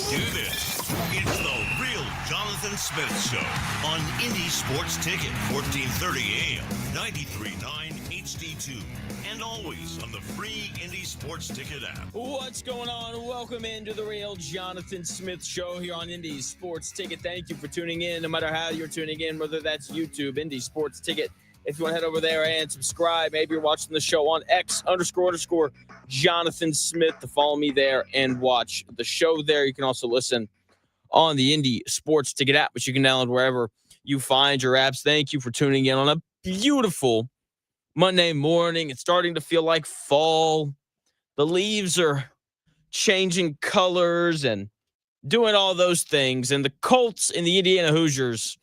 do this. It's the real Jonathan Smith Show on Indy Sports Ticket, 1430 AM, 93.9 HD2, and always on the free Indy Sports Ticket app. What's going on? Welcome into the real Jonathan Smith Show here on Indy Sports Ticket. Thank you for tuning in, no matter how you're tuning in, whether that's YouTube, Indy Sports Ticket. If you want to head over there and subscribe, maybe you're watching the show on X__ Jonathan Smith, to follow me there and watch the show there. You can also listen on the Indy Sports Ticket app, which you can download wherever you find your apps. Thank you for tuning in on a beautiful Monday morning. It's starting to feel like fall. The leaves are changing colors and doing all those things. And the Colts and the Indiana Hoosiers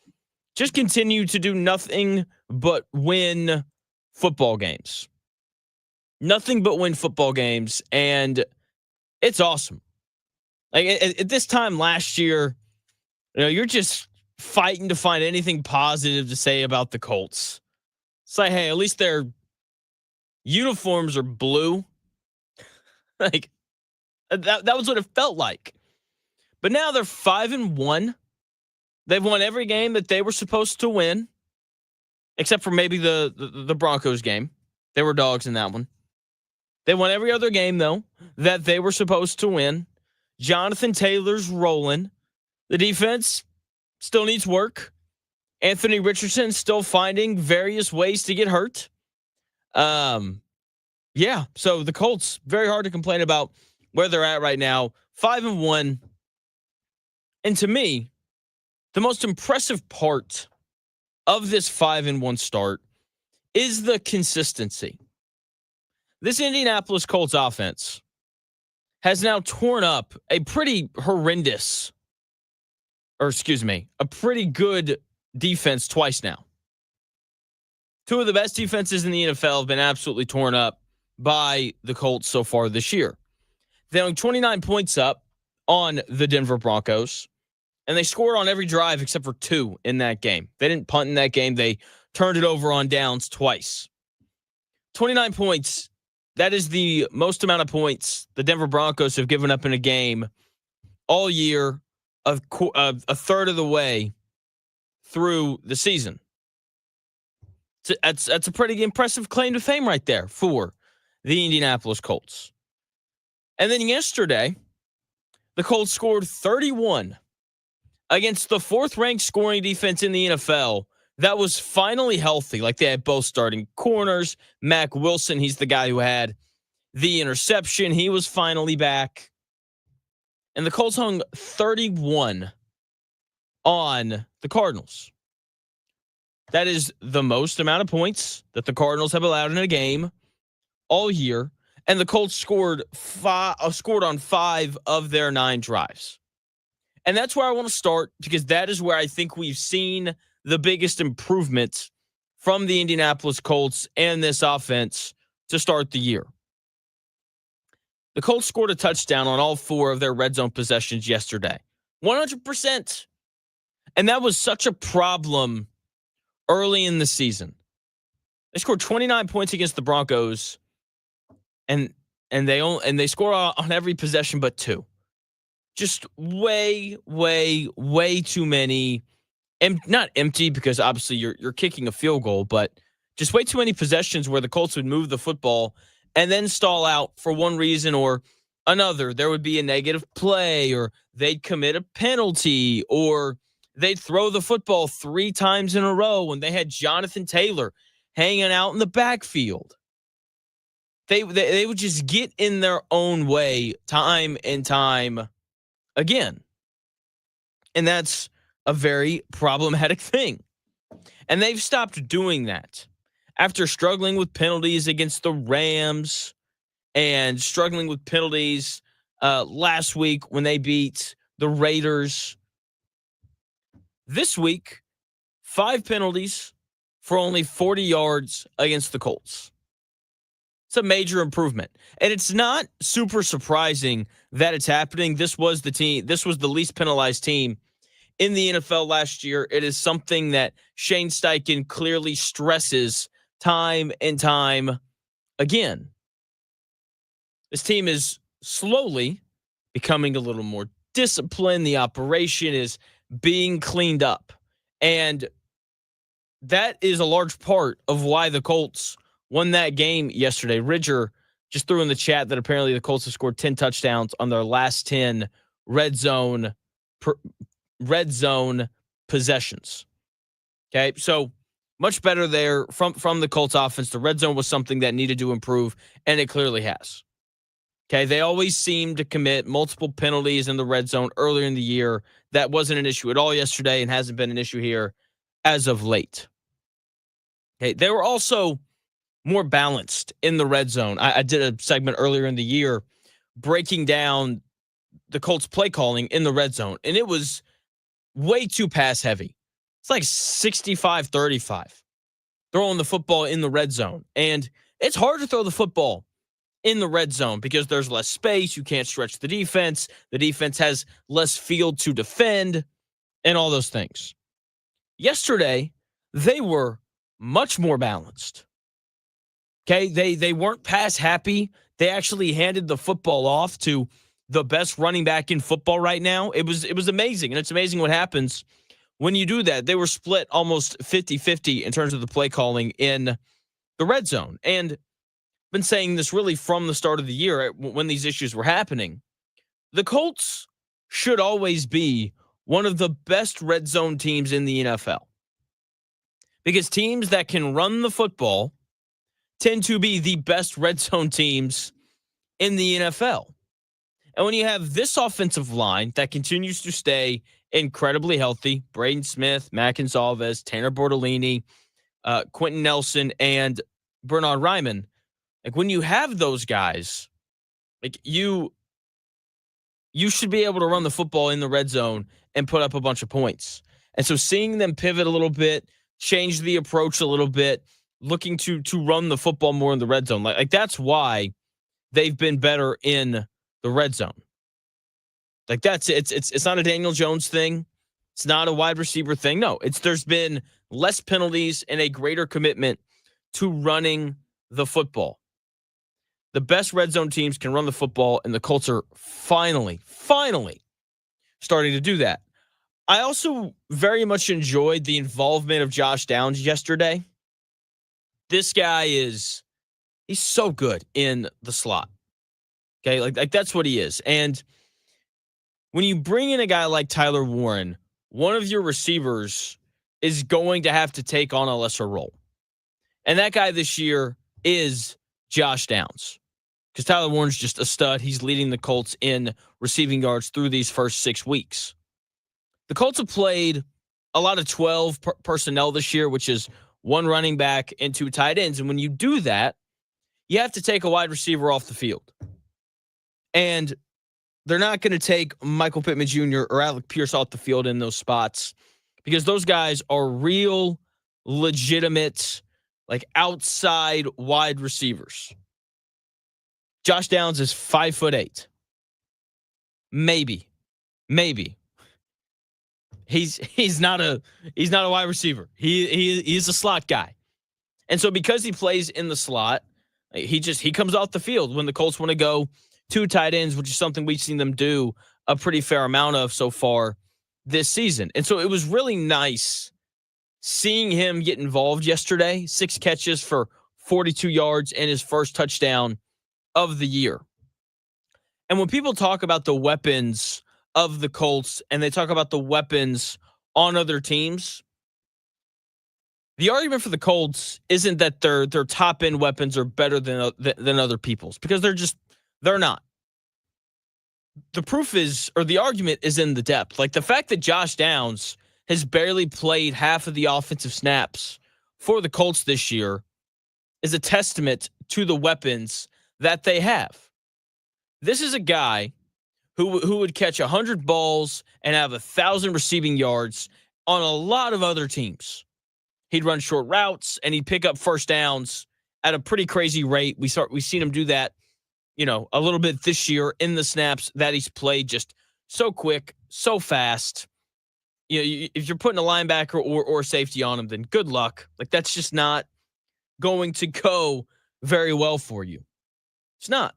just continue to do nothing but win football games. Nothing but win football games. And it's awesome. Like at this time last year, you're just fighting to find anything positive to say about the Colts. It's like, hey, at least their uniforms are blue. Like that was what it felt like. But now they're 5-1. They've won every game that they were supposed to win, except for maybe the Broncos game. They were dogs in that one. They won every other game, though, that they were supposed to win. Jonathan Taylor's rolling. The defense still needs work. Anthony Richardson still finding various ways to get hurt. Yeah, so the Colts, very hard to complain about where they're at right now. 5-1. And to me, the most impressive part of this 5-1 start is the consistency. This Indianapolis Colts offense has now torn up a pretty good defense twice now. Two of the best defenses in the NFL have been absolutely torn up by the Colts so far this year. They're only 29 points up on the Denver Broncos, and they scored on every drive except for 2 in that game. They didn't punt in that game. They turned it over on downs twice. 29 points. That is the most amount of points the Denver Broncos have given up in a game all year, of a third of the way through the season. That's a pretty impressive claim to fame right there for the Indianapolis Colts. And then yesterday, the Colts scored 31 against the 4th-ranked scoring defense in the NFL that was finally healthy. Like, they had both starting corners. Mack Wilson, he's the guy who had the interception. He was finally back. And the Colts hung 31 on the Cardinals. That is the most amount of points that the Cardinals have allowed in a game all year. And the Colts scored on 5 of their 9 drives. And that's where I want to start, because that is where I think we've seen the biggest improvement from the Indianapolis Colts and this offense to start the year. The Colts scored a touchdown on all 4 of their red zone possessions yesterday. 100%. And that was such a problem early in the season. They scored 29 points against the Broncos, and they score on every possession but 2. Just way too many. Not empty, because obviously you're kicking a field goal, but just way too many possessions where the Colts would move the football and then stall out for one reason or another. There would be a negative play, or they'd commit a penalty, or they'd throw the football 3 times in a row when they had Jonathan Taylor hanging out in the backfield. They would just get in their own way time and time again. And that's a very problematic thing. And they've stopped doing that after struggling with penalties against the Rams and struggling with penalties last week when they beat the Raiders. This week, 5 penalties for only 40 yards against the Colts. It's a major improvement. And it's not super surprising that it's happening. This was the least penalized team in the NFL last year. It is something that Shane Steichen clearly stresses time and time again. This team is slowly becoming a little more discipline, the operation is being cleaned up. And that is a large part of why the Colts won that game yesterday. Ridger just threw in the chat that apparently the Colts have scored 10 touchdowns on their last 10 red zone possessions. Okay, so much better there from the Colts offense. The red zone was something that needed to improve, and it clearly has. Okay, they always seem to commit multiple penalties in the red zone earlier in the year. That wasn't an issue at all yesterday and hasn't been an issue here as of late. Okay, they were also more balanced in the red zone. I did a segment earlier in the year breaking down the Colts play calling in the red zone, and it was way too pass heavy. It's like 65-35 throwing the football in the red zone. And it's hard to throw the football in the red zone because there's less space. You can't stretch the defense. The defense has less field to defend and all those things. Yesterday, they were much more balanced. Okay, they weren't pass happy. They actually handed the football off to the best running back in football right now. It was amazing, and it's amazing what happens when you do that. They were split almost 50-50 in terms of the play calling in the red zone. And I've been saying this really from the start of the year when these issues were happening. The Colts should always be one of the best red zone teams in the NFL. Because teams that can run the football tend to be the best red zone teams in the NFL. And when you have this offensive line that continues to stay incredibly healthy, Braden Smith, Matt Gonsalves, Tanner Bortolini, Quentin Nelson, and Bernard Ryman, like when you have those guys, like you should be able to run the football in the red zone and put up a bunch of points. And so seeing them pivot a little bit, change the approach a little bit, looking to run the football more in the red zone, like that's why they've been better in the red zone. Like that's it's not a Daniel Jones thing. It's not a wide receiver thing. No, there's been less penalties and a greater commitment to running the football. The best red zone teams can run the football, and the Colts are finally starting to do that. I also very much enjoyed the involvement of Josh Downs yesterday. This guy he's so good in the slot. Okay, like that's what he is. And when you bring in a guy like Tyler Warren, one of your receivers is going to have to take on a lesser role. And that guy this year is Josh Downs. Because Tyler Warren's just a stud. He's leading the Colts in receiving yards through these first 6 weeks. The Colts have played a lot of 12 personnel this year, which is one running back and two tight ends. And when you do that, you have to take a wide receiver off the field. And they're not going to take Michael Pittman Jr. or Alec Pierce off the field in those spots because those guys are real, legitimate, like outside wide receivers. Josh Downs is 5'8". Maybe. He's not a wide receiver. He's a slot guy. And so because he plays in the slot, he comes off the field when the Colts want to go two tight ends, which is something we've seen them do a pretty fair amount of so far this season. And so it was really nice seeing him get involved yesterday. 6 catches for 42 yards and his first touchdown of the year. And when people talk about the weapons of the Colts and they talk about the weapons on other teams, the argument for the Colts isn't that their top end weapons are better than other people's, because they're not. The proof is, or the argument is in the depth. Like the fact that Josh Downs has barely played half of the offensive snaps for the Colts this year is a testament to the weapons that they have. This is a guy who would catch 100 balls and have 1,000 receiving yards on a lot of other teams. He'd run short routes and he'd pick up first downs at a pretty crazy rate. We've seen him do that, a little bit this year in the snaps that he's played, just so quick, so fast. If you're putting a linebacker or safety on him, then good luck. Like that's just not going to go very well for you. It's not.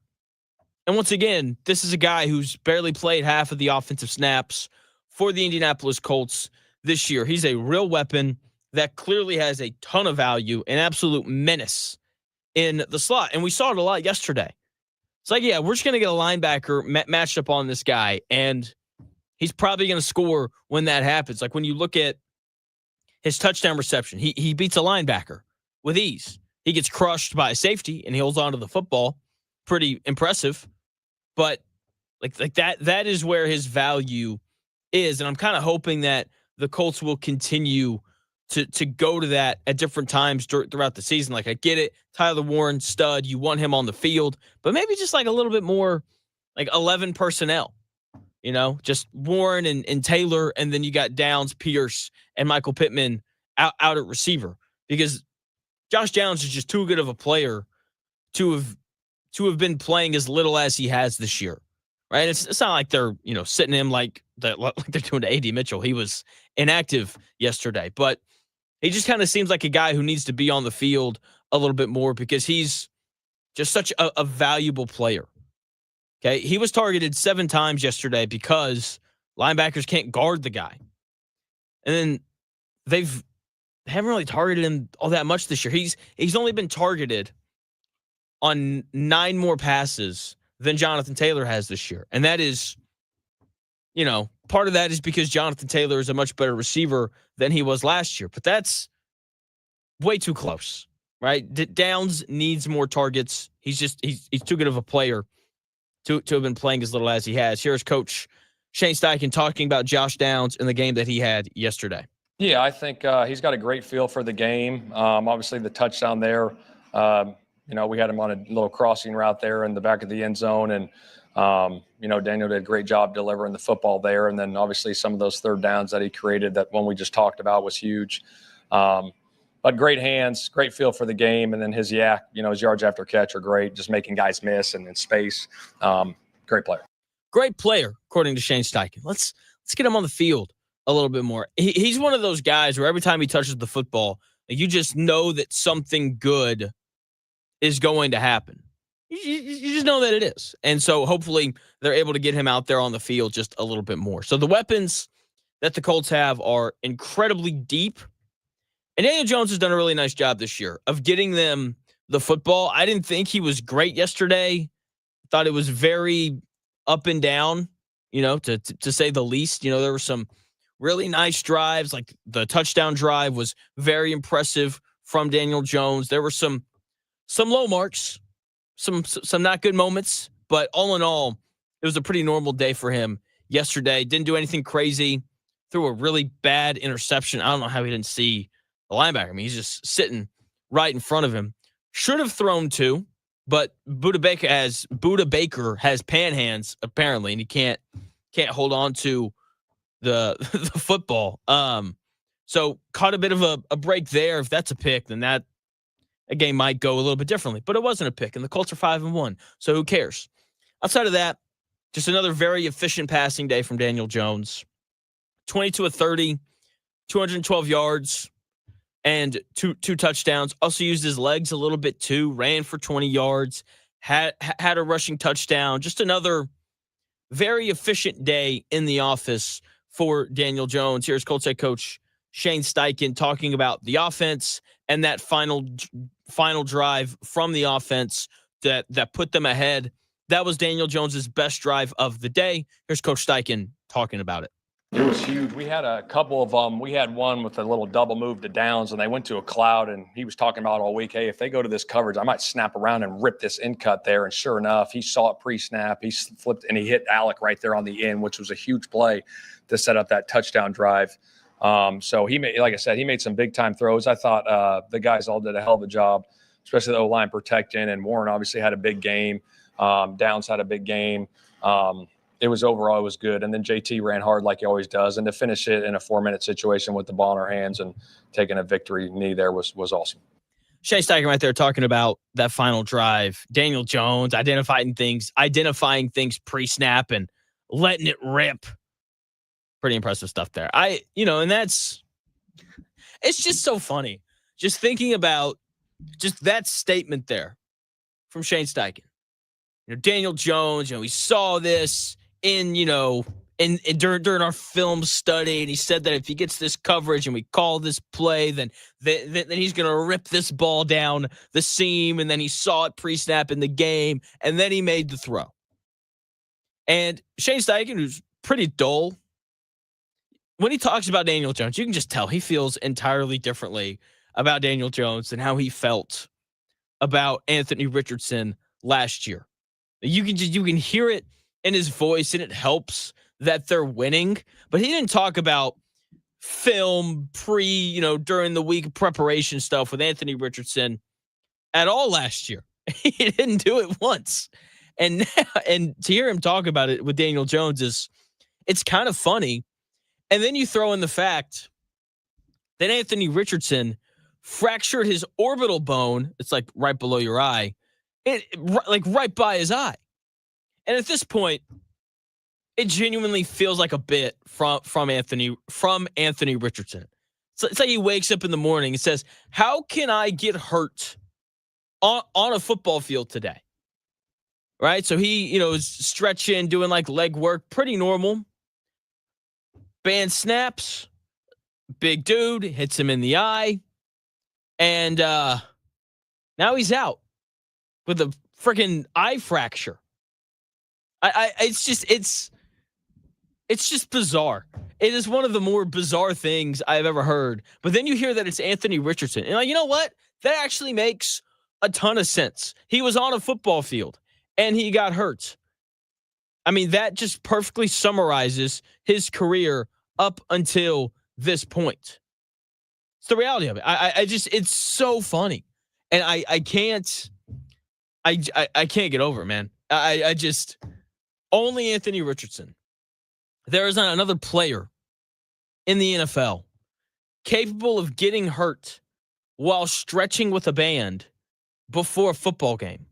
And once again, this is a guy who's barely played half of the offensive snaps for the Indianapolis Colts this year. He's a real weapon that clearly has a ton of value, an absolute menace in the slot. And we saw it a lot yesterday. It's like, yeah, we're just going to get a linebacker matched up on this guy, and he's probably going to score when that happens. Like when you look at his touchdown reception, he beats a linebacker with ease. He gets crushed by a safety, and he holds on to the football. Pretty impressive. But like that is where his value is. And I'm kind of hoping that the Colts will continue to go to that at different times throughout the season. Like, I get it. Tyler Warren, stud. You want him on the field. But maybe just like a little bit more like 11 personnel. You know, just Warren and Taylor, and then you got Downs, Pierce, and Michael Pittman out at receiver. Because Josh Downs is just too good of a player to have been playing as little as he has this year, right? It's not like they're, sitting him like they're doing to A.D. Mitchell. He was inactive yesterday, but he just kind of seems like a guy who needs to be on the field a little bit more because he's just such a valuable player. Okay, he was targeted 7 times yesterday because linebackers can't guard the guy, and then they haven't really targeted him all that much this year. He's only been targeted on 9 more passes than Jonathan Taylor has this year. And that is, part of that is because Jonathan Taylor is a much better receiver than he was last year. But that's way too close, right? Downs needs more targets. He's too good of a player to have been playing as little as he has. Here's Coach Shane Steichen talking about Josh Downs in the game that he had yesterday. Yeah, I think he's got a great feel for the game. Obviously, the touchdown there, we had him on a little crossing route there in the back of the end zone. And, Daniel did a great job delivering the football there. And then obviously some of those third downs that he created, that one we just talked about, was huge. But great hands, great feel for the game. And then his yards after catch are great, just making guys miss and in space. Great player. Great player, according to Shane Steichen. Let's get him on the field a little bit more. He's one of those guys where every time he touches the football, you just know that something good is going to happen. You just know that it is. And so hopefully they're able to get him out there on the field just a little bit more. So the weapons that the Colts have are incredibly deep. And Daniel Jones has done a really nice job this year of getting them the football. I didn't think he was great yesterday. Thought it was very up and down, to say the least. There were some really nice drives. Like the touchdown drive was very impressive from Daniel Jones. There were some low marks, some not good moments, but all in all, it was a pretty normal day for him yesterday. Didn't do anything crazy. Threw a really bad interception. I don't know how he didn't see the linebacker. I mean, he's just sitting right in front of him. Should have thrown 2, but Buda Baker has pan hands apparently, and he can't hold on to the football. So caught a bit of a break there. If that's a pick, then that a game might go a little bit differently. But it wasn't a pick, and the Colts are 5-1. So who cares? Outside of that, just another very efficient passing day from Daniel Jones. 22 of 30, 212 yards, and two touchdowns. Also used his legs a little bit too. Ran for 20 yards. Had a rushing touchdown. Just another very efficient day in the office for Daniel Jones. Here's Colts head coach Shane Steichen talking about the offense and that final drive from the offense that put them ahead. That was Daniel Jones's best drive of the day. Here's Coach Steichen talking about it. It was huge. We had a couple of them. We had one with a little double move to Downs, and they went to a cloud, and he was talking about all week, hey, if they go to this coverage, I might snap around and rip this in cut there. And sure enough, he saw it pre-snap. He flipped, and he hit Alec right there on the end, which was a huge play to set up that touchdown drive. So he made, like I said, he made some big-time throws. I thought the guys all did a hell of a job, especially the O-line protecting, and Warren obviously had a big game. Downs had a big game. It was good. And then JT ran hard like he always does. And to finish it in a 4-minute situation with the ball in our hands and taking a victory knee there was awesome. Shane Steichen right there talking about that final drive. Daniel Jones identifying things pre-snap and letting it rip. Pretty impressive stuff there. And it's just so funny. Just thinking about just that statement there from Shane Steichen. Daniel Jones, we saw this during our film study, and he said that if he gets this coverage and we call this play, then he's going to rip this ball down the seam, and then he saw it pre-snap in the game, and then he made the throw. And Shane Steichen, who's pretty dull, when he talks about Daniel Jones, you can just tell he feels entirely differently about Daniel Jones than how he felt about Anthony Richardson last year. You can hear it in his voice, and it helps that they're winning. But he didn't talk about film during the week preparation stuff with Anthony Richardson at all last year. He didn't do it once. And to hear him talk about it with Daniel Jones it's kind of funny. And then you throw in the fact that Anthony Richardson fractured his orbital bone. It's like right below your eye. Right by his eye. And at this point, it genuinely feels like a bit from Anthony Richardson. So it's like he wakes up in the morning and says, how can I get hurt on a football field today? Right? So he, is stretching, doing like leg work, pretty normal. Band snaps, big dude, hits him in the eye. And now he's out with a freaking eye fracture. It's just bizarre. It is one of the more bizarre things I've ever heard. But then you hear that it's Anthony Richardson. And you know what? That actually makes a ton of sense. He was on a football field and he got hurt. I mean, that just perfectly summarizes his career up until this point. It's the reality of it. It's so funny. And I can't get over it, man. Only Anthony Richardson. There is another player in the NFL capable of getting hurt while stretching with a band before a football game.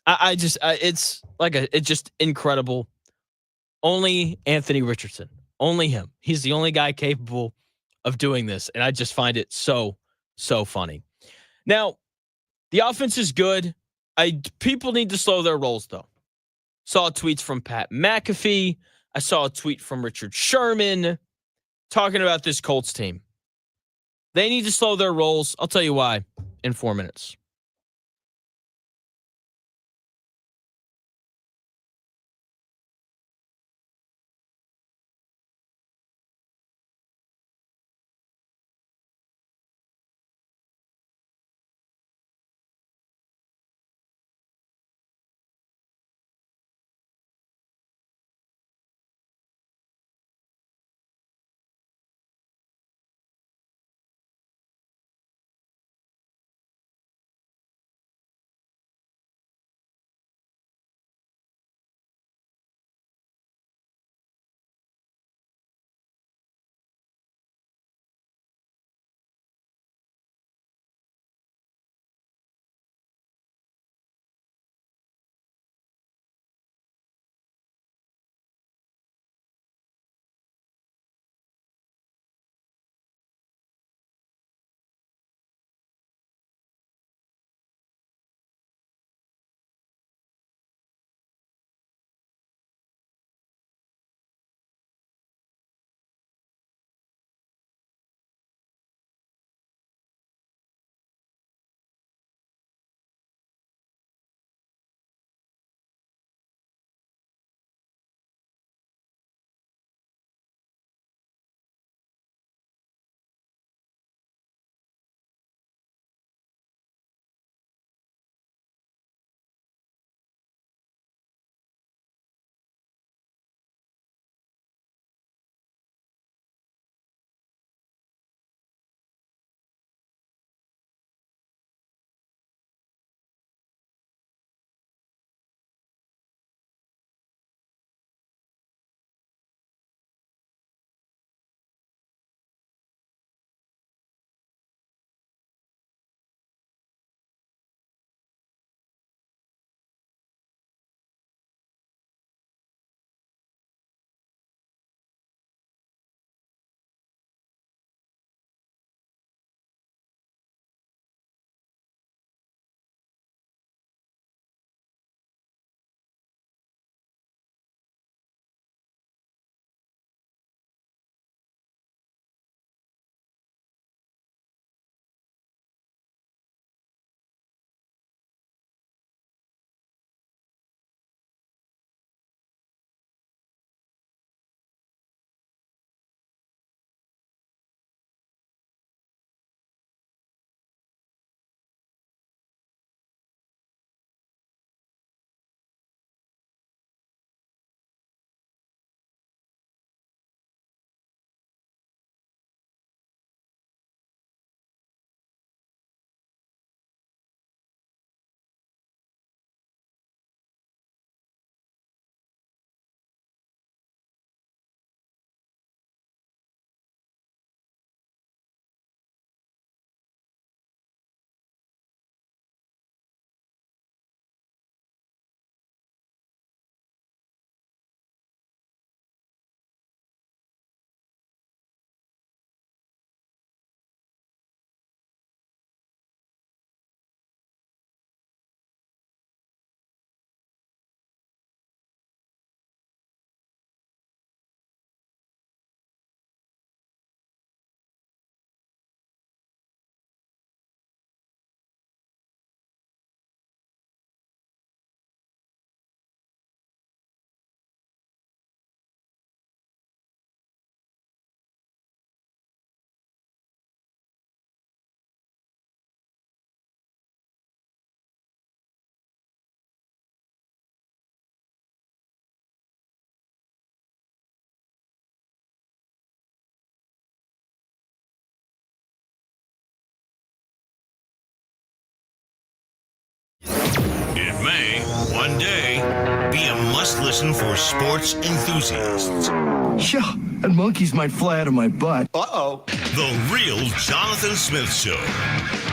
It's just incredible. Only Anthony Richardson. Only him. He's the only guy capable of doing this. And I just find it so, so funny. Now, the offense is good. People need to slow their rolls, though. Saw tweets from Pat McAfee. I saw a tweet from Richard Sherman talking about this Colts team. They need to slow their rolls. I'll tell you why in 4 minutes. may, one day, be a must-listen for sports enthusiasts. Yeah, and monkeys might fly out of my butt. Uh-oh. The Real Jonathan Smith Show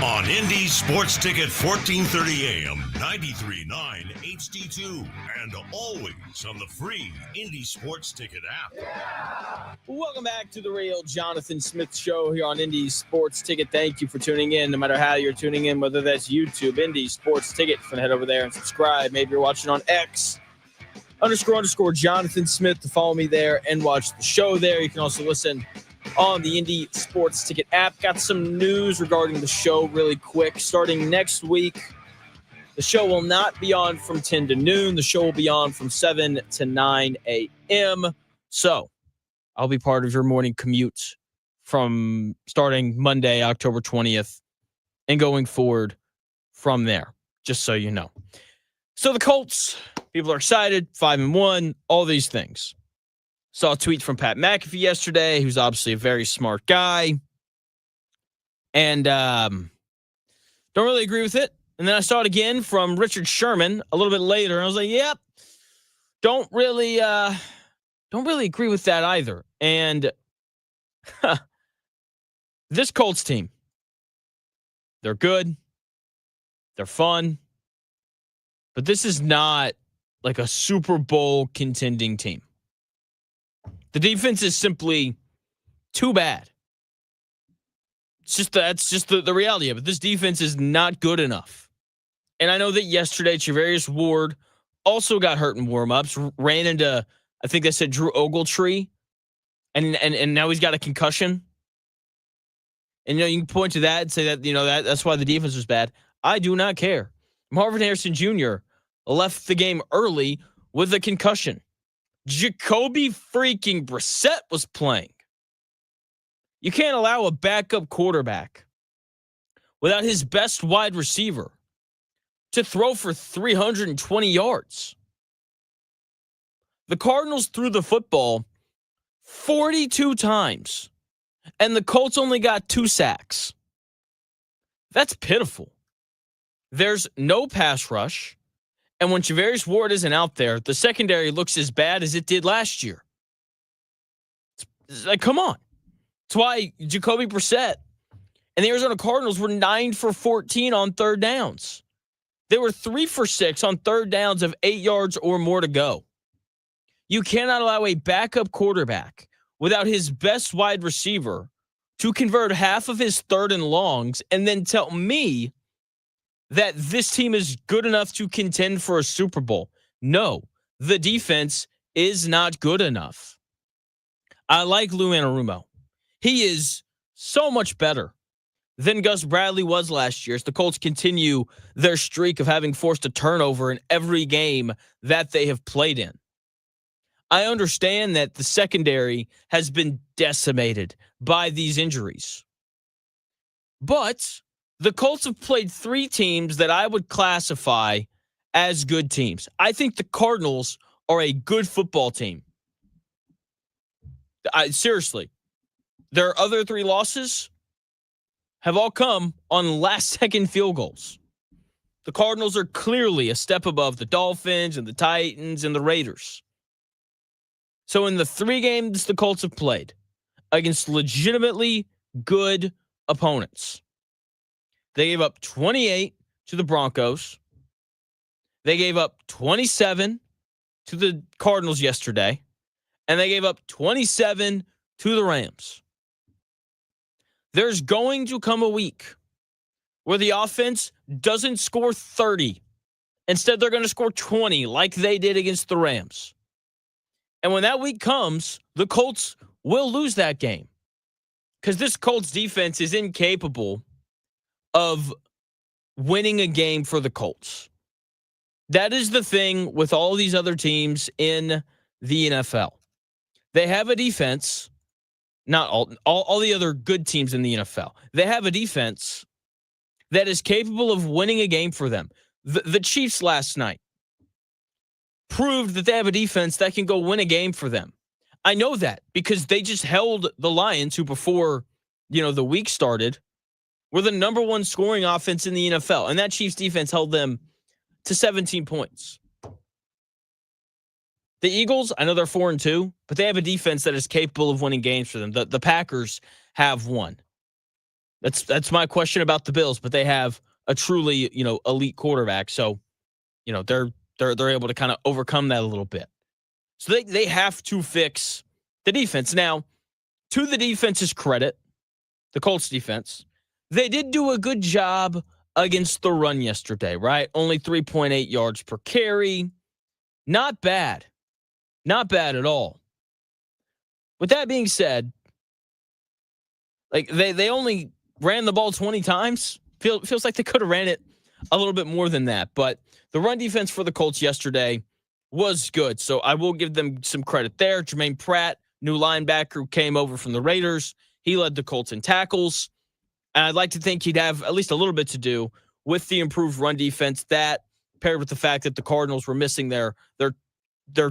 on Indy Sports Ticket 1430 AM, 93.9 HD2, and always on the free Indy Sports Ticket app. Welcome back to the Real Jonathan Smith Show here on Indy Sports Ticket. Thank you for tuning in, no matter how you're tuning in, whether that's YouTube, Indy Sports Ticket. If you head over there and subscribe. Maybe you're watching on X, __ Jonathan Smith, to follow me there and watch the show there. You can also listen on the Indy Sports Ticket app. Got some news regarding the show really quick. Starting next week, the show will not be on from 10 to noon. The show will be on from 7 to 9 a.m. So I'll be part of your morning commute from starting Monday, October 20th, and going forward from there, just so you know. So the Colts, people are excited, 5-1, all these things. Saw a tweet from Pat McAfee yesterday, who's obviously a very smart guy, and don't really agree with it. And then I saw it again from Richard Sherman a little bit later, and I was like, yep, don't really agree with that either. And this Colts team, they're good, they're fun, but this is not like a Super Bowl contending team. The defense is simply too bad. That's just the reality of it. This defense is not good enough. And I know that yesterday, Charvarius Ward also got hurt in warmups, ran into, I think they said, Drew Ogletree, and now he's got a concussion. And you can point to that and say that that's why the defense was bad. I do not care. Marvin Harrison Jr. left the game early with a concussion. Jacoby freaking Brissett was playing. You can't allow a backup quarterback without his best wide receiver to throw for 320 yards. The Cardinals threw the football 42 times, and the Colts only got 2 sacks. That's pitiful. There's no pass rush, and when Charvarius Ward isn't out there, the secondary looks as bad as it did last year. It's like, come on. That's why Jacoby Brissett and the Arizona Cardinals were 9 for 14 on third downs. They were 3 for 6 on third downs of 8 yards or more to go. You cannot allow a backup quarterback without his best wide receiver to convert half of his third and longs and then tell me that this team is good enough to contend for a Super Bowl. No, the defense is not good enough. I like Lou Anarumo. He is so much better than Gus Bradley was last year as the Colts continue their streak of having forced a turnover in every game that they have played in. I understand that the secondary has been decimated by these injuries. But the Colts have played 3 teams that I would classify as good teams. I think the Cardinals are a good football team. Seriously. Their other 3 losses have all come on last-second field goals. The Cardinals are clearly a step above the Dolphins and the Titans and the Raiders. So in the 3 games the Colts have played against legitimately good opponents, they gave up 28 to the Broncos. They gave up 27 to the Cardinals yesterday. And they gave up 27 to the Rams. There's going to come a week where the offense doesn't score 30. Instead, they're going to score 20 like they did against the Rams. And when that week comes, the Colts will lose that game because this Colts defense is incapable of winning a game for the Colts. That is the thing with all these other teams in the NFL. They have a defense, not all the other good teams in the NFL. They have a defense that is capable of winning a game for them. The Chiefs last night proved that they have a defense that can go win a game for them. I know that because they just held the Lions, who before the week started, were the number 1 scoring offense in the NFL. And that Chiefs defense held them to 17 points. The Eagles, I know they're 4-2, but they have a defense that is capable of winning games for them. The Packers have won. That's my question about the Bills, but they have a truly, elite quarterback. So, they're able to kind of overcome that a little bit. So they have to fix the defense. Now, to the defense's credit, the Colts defense, they did do a good job against the run yesterday, right? Only 3.8 yards per carry. Not bad. Not bad at all. With that being said, like they only ran the ball 20 times. Feels like they could have ran it a little bit more than that. But the run defense for the Colts yesterday was good. So I will give them some credit there. Jermaine Pratt, new linebacker who came over from the Raiders. He led the Colts in tackles. And I'd like to think he'd have at least a little bit to do with the improved run defense. That paired with the fact that the Cardinals were missing their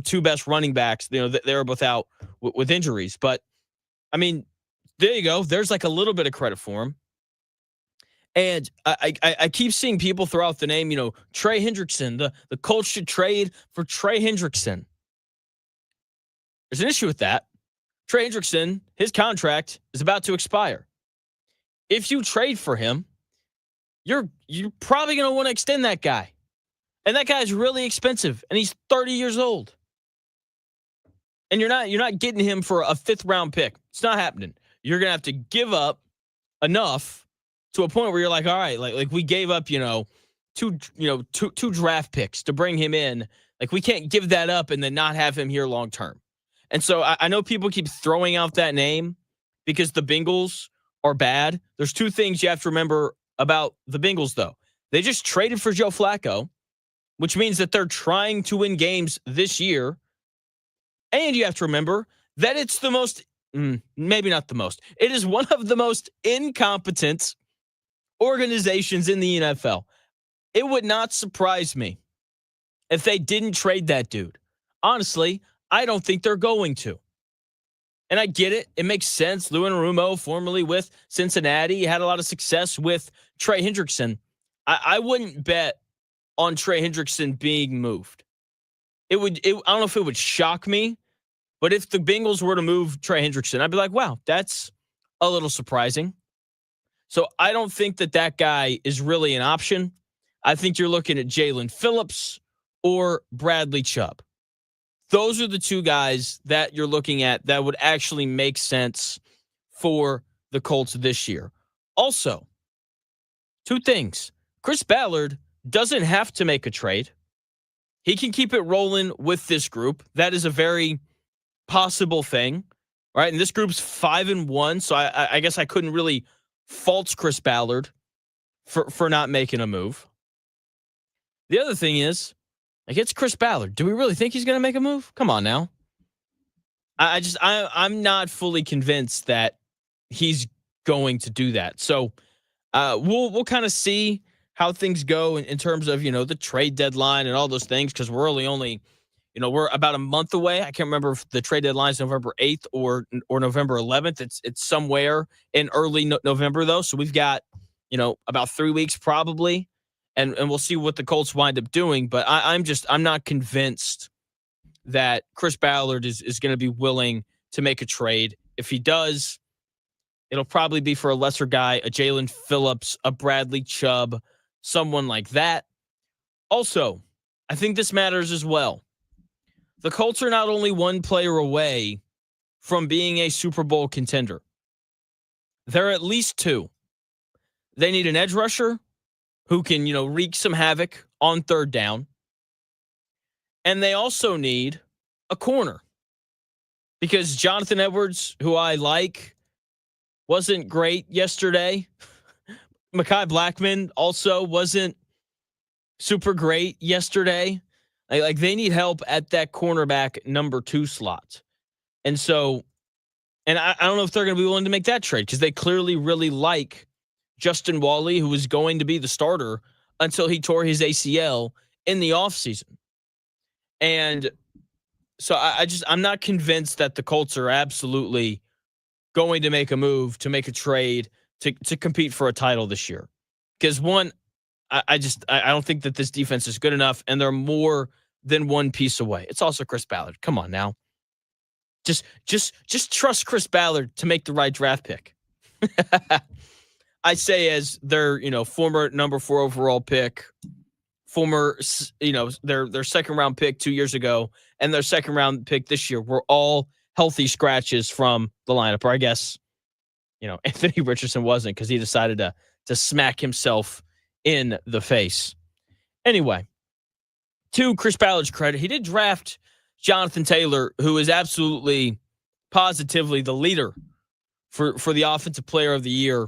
two best running backs. They were both out with injuries. But, I mean, there you go. There's like a little bit of credit for him. And I keep seeing people throw out the name, Trey Hendrickson. The Colts should trade for Trey Hendrickson. There's an issue with that. Trey Hendrickson, his contract is about to expire. If you trade for him, you're probably going to want to extend that guy. And that guy's really expensive, and he's 30 years old. And you're not getting him for a 5th round pick. It's not happening. You're going to have to give up enough to a point where you're like, all right, like we gave up, two draft picks to bring him in. Like, we can't give that up and then not have him here long term. And so I know people keep throwing out that name because the Bengals are bad. There's two things you have to remember about the Bengals, though. They just traded for Joe Flacco, which means that they're trying to win games this year. And you have to remember that it's the most, maybe not the most, it is one of the most incompetent organizations in the NFL. It would not surprise me if they didn't trade that dude. Honestly, I don't think they're going to. And I get it. It makes sense. Lou Anarumo, formerly with Cincinnati, had a lot of success with Trey Hendrickson. I wouldn't bet on Trey Hendrickson being moved. I don't know if it would shock me, but if the Bengals were to move Trey Hendrickson, I'd be like, wow, that's a little surprising. So I don't think that guy is really an option. I think you're looking at Jalen Phillips or Bradley Chubb. Those are the two guys that you're looking at that would actually make sense for the Colts this year. Also, two things. Chris Ballard doesn't have to make a trade. He can keep it rolling with this group. That is a very possible thing, right? And this group's 5-1, so I guess I couldn't really fault Chris Ballard for not making a move. The other thing is, like, it's Chris Ballard. Do we really think he's going to make a move? Come on now. I'm not fully convinced that he's going to do that. So we'll kind of see how things go in terms of, the trade deadline and all those things, because we're only, we're about a month away. I can't remember if the trade deadline is November 8th or November 11th. It's somewhere in early November, though. So we've got, about 3 weeks probably. And we'll see what the Colts wind up doing. But I'm not convinced that Chris Ballard is going to be willing to make a trade. If he does, it'll probably be for a lesser guy, a Jalen Phillips, a Bradley Chubb, someone like that. Also, I think this matters as well. The Colts are not only one player away from being a Super Bowl contender. They're at least two. They need an edge rusher who can, wreak some havoc on third down. And they also need a corner. Because Jonathan Edwards, who I like, wasn't great yesterday. Mekhi Blackmon also wasn't super great yesterday. Like they need help at that cornerback number 2 slot. And so, and I don't know if they're going to be willing to make that trade, because they clearly really like Justin Wally, who was going to be the starter until he tore his ACL in the offseason. And so I'm not convinced that the Colts are absolutely going to make a move, to make a trade, to compete for a title this year. Because one, I don't think that this defense is good enough, and they're more than one piece away. It's also Chris Ballard. Come on now. Just trust Chris Ballard to make the right draft pick. I say as their, former number 4 overall pick, former, their second round pick 2 years ago, and their second round pick this year were all healthy scratches from the lineup. Or I guess, Anthony Richardson wasn't because he decided to smack himself in the face. Anyway, to Chris Ballard's credit, he did draft Jonathan Taylor, who is absolutely, positively the leader for the offensive player of the year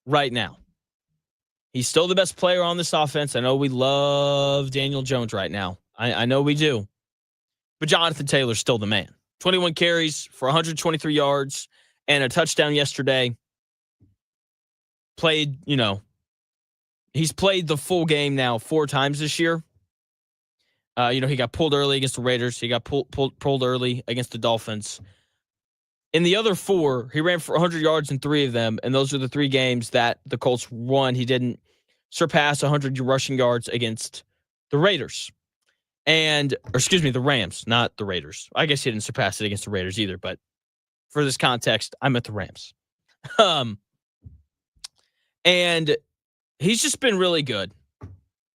right now. He's still the best player on this offense. I know we love Daniel Jones right now. I know we do. But Jonathan Taylor's still the man. 21 carries for 123 yards and a touchdown yesterday. He's played the full game now 4 times this year. He got pulled early against the Raiders. He got pulled early against the Dolphins. In the other 4, he ran for 100 yards in 3 of them, and those are the 3 games that the Colts won. He didn't surpass 100 rushing yards against the Raiders. The Rams, not the Raiders. I guess he didn't surpass it against the Raiders either, but for this context, I meant the Rams. And he's just been really good.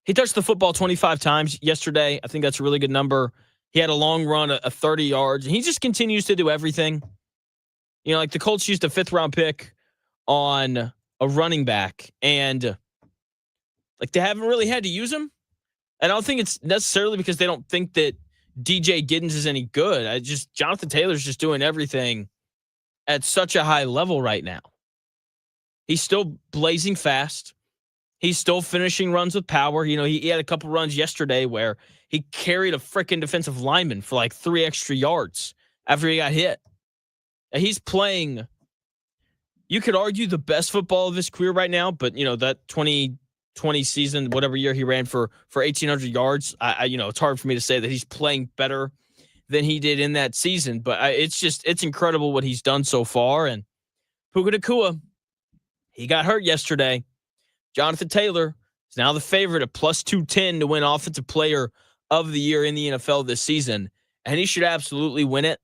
He touched the football 25 times yesterday. I think that's a really good number. He had a long run of 30 yards. And he just continues to do everything. Like the Colts used a 5th-round pick on a running back, and they haven't really had to use him. And I don't think it's necessarily because they don't think that DJ Giddens is any good. Jonathan Taylor's just doing everything at such a high level right now. He's still blazing fast. He's still finishing runs with power. He had a couple runs yesterday where he carried a freaking defensive lineman for 3 extra yards after he got hit. He's playing, you could argue, the best football of his career right now, but, that 2020 season, whatever year he ran for 1,800 yards, it's hard for me to say that he's playing better than he did in that season, but it's incredible what he's done so far. And Puka Nacua, he got hurt yesterday. Jonathan Taylor is now the favorite at plus 210 to win Offensive Player of the Year in the NFL this season, and he should absolutely win it.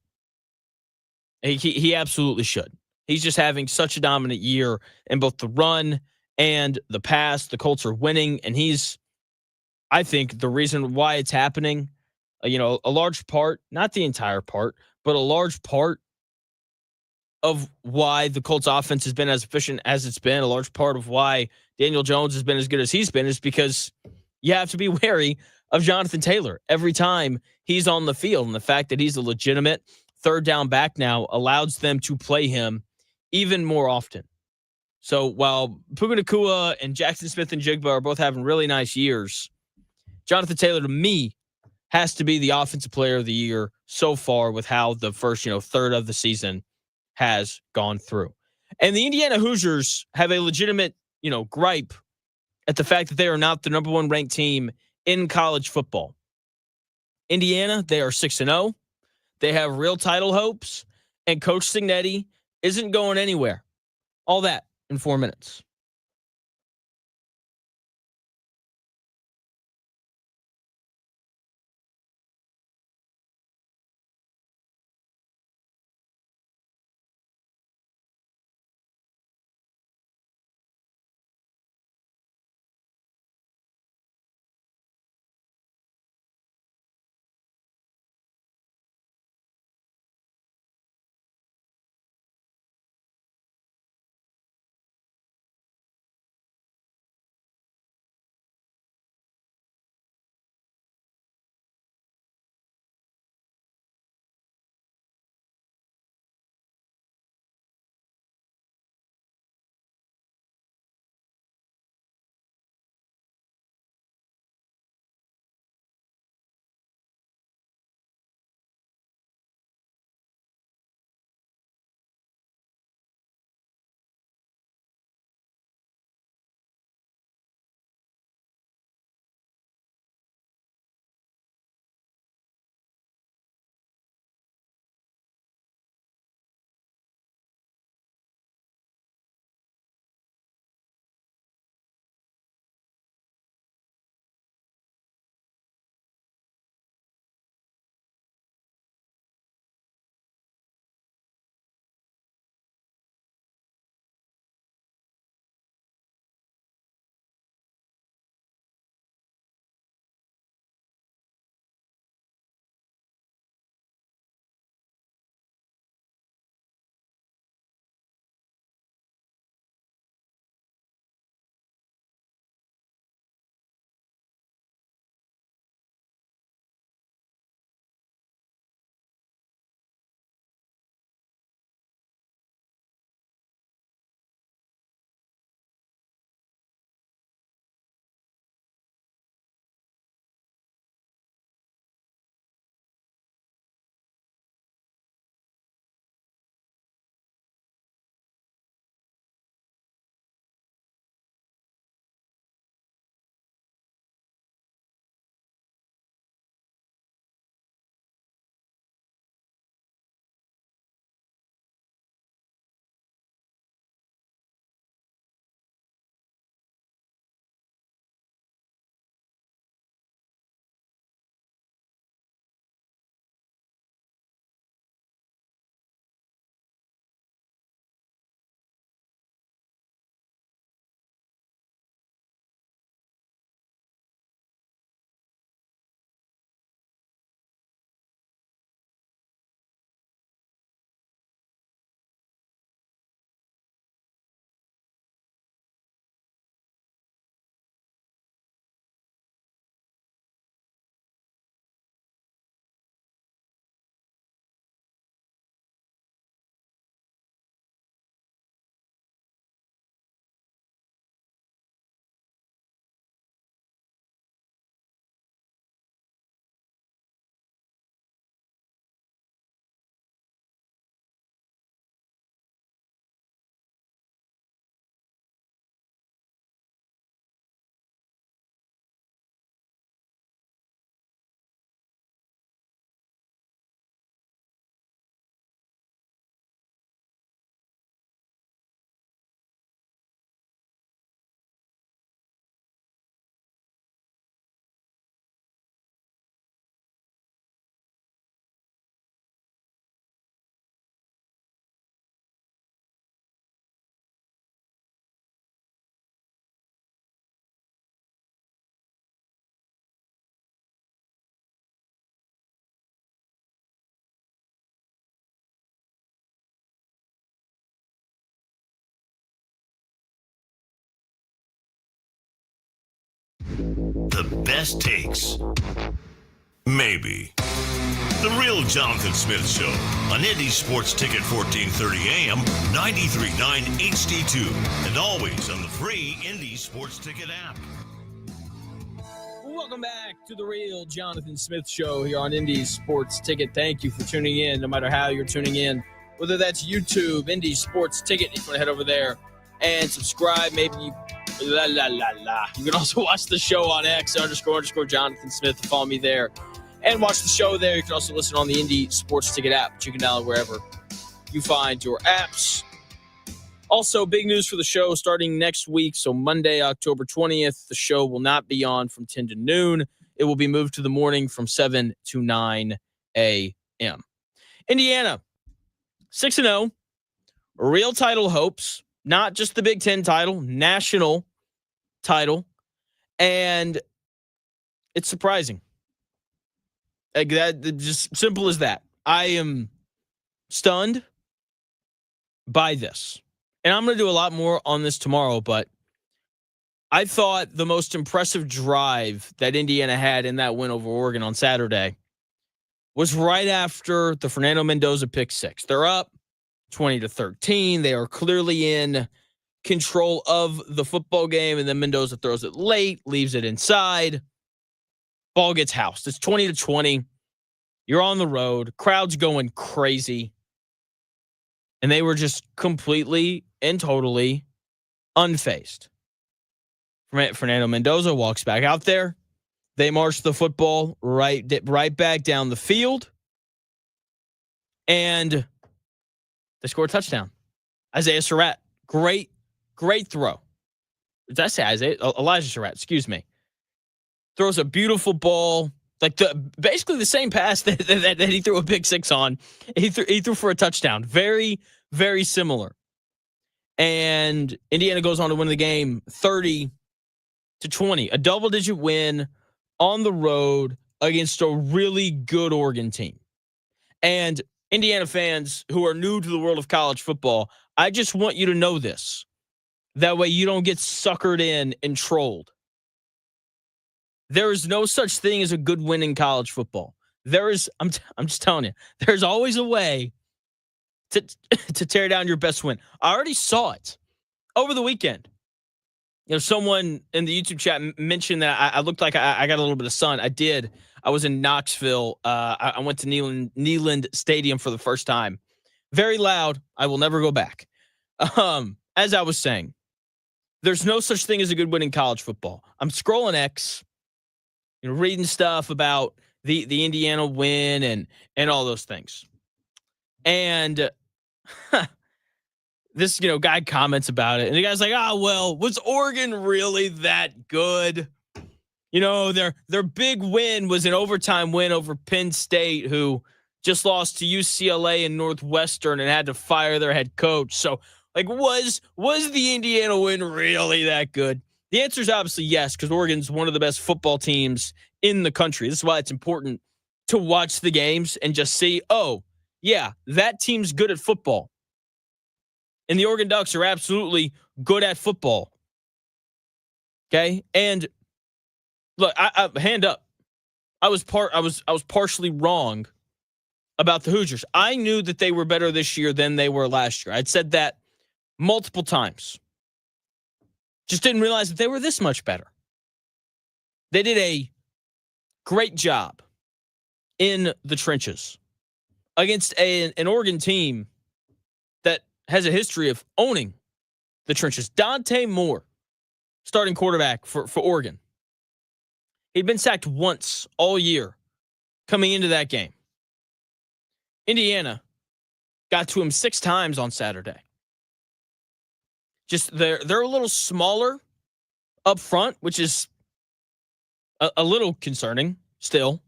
He absolutely should. He's just having such a dominant year in both the run and the pass. The Colts are winning, and he's, I think, the reason why it's happening. A large part, not the entire part, but a large part of why the Colts offense has been as efficient as it's been, a large part of why Daniel Jones has been as good as he's been, is because you have to be wary of Jonathan Taylor every time he's on the field. And the fact that he's a legitimate 3rd down back now allows them to play him even more often. So while Puka Nacua and Jackson Smith-Njigba are both having really nice years, Jonathan Taylor, to me, has to be the Offensive Player of the Year so far with how the first, third of the season has gone through. And the Indiana Hoosiers have a legitimate, gripe at the fact that they are not the number 1 ranked team in college football. Indiana, they are 6-0. They have real title hopes, and Coach Cignetti isn't going anywhere. All that in 4 minutes. The best takes. Maybe. The Real Jonathan Smith Show on Indy Sports Ticket 1430 AM, 93.9 HD2, and always on the free Indy Sports Ticket app. Welcome back to the Real Jonathan Smith Show here on Indy Sports Ticket. Thank you for tuning in, no matter how you're tuning in. Whether that's YouTube, Indy Sports Ticket, you want to head over there and subscribe. Maybe you You can also watch the show on X __ Jonathan Smith. Follow me there and watch the show there. You can also listen on the Indy Sports Ticket app, which you can download wherever you find your apps. Also, big news for the show starting next week. So Monday, October 20th, the show will not be on from 10 to noon. It will be moved to the morning from 7 to 9 a.m. Indiana, 6-0, real title hopes, not just the Big Ten title, national title. And it's surprising. Like that, just simple as that. I am stunned by this. And I'm going to do a lot more on this tomorrow, but I thought the most impressive drive that Indiana had in that win over Oregon on Saturday was right after the Fernando Mendoza pick six. They're up 20-13. They are clearly in control of the football game, and then Mendoza throws it late, leaves it inside. Ball gets housed. It's 20-20. You're on the road. Crowd's going crazy. And they were just completely and totally unfazed. Fernando Mendoza walks back out there. They march the football right back down the field. And they score a touchdown. Isaiah Surratt. Great throw. Did I say Isaiah? Elijah Surratt, excuse me. Throws a beautiful ball. Like basically the same pass that he threw a pick six on. He threw for a touchdown. Very, very similar. And Indiana goes on to win the game 30-20. A double-digit win on the road against a really good Oregon team. And Indiana fans who are new to the world of college football, I just want you to know this. That way you don't get suckered in and trolled. There is no such thing as a good win in college football. There is, I'm just telling you, there's always a way to tear down your best win. I already saw it over the weekend. You know, someone in the YouTube chat mentioned that I looked like I got a little bit of sun. I did. I was in Knoxville. I went to Neyland Stadium for the first time. Very loud. I will never go back. As I was saying, there's no such thing as a good win in college football. I'm scrolling X, reading stuff about the Indiana win and all those things. And this, guy comments about it. And the guy's like, was Oregon really that good? Their big win was an overtime win over Penn State, who just lost to UCLA and Northwestern and had to fire their head coach. So, was the Indiana win really that good? The answer is obviously yes, because Oregon's one of the best football teams in the country. This is why it's important to watch the games and just see, that team's good at football. And the Oregon Ducks are absolutely good at football. Okay? And look, I hand up. I was partially wrong about the Hoosiers. I knew that they were better this year than they were last year. I'd said that multiple times. Just didn't realize that they were this much better. They did a great job in the trenches against an Oregon team that has a history of owning the trenches. Dante Moore, starting quarterback for Oregon. He'd been sacked once all year coming into that game. Indiana got to him 6 times on Saturday. Just they're a little smaller up front, which is a little concerning still.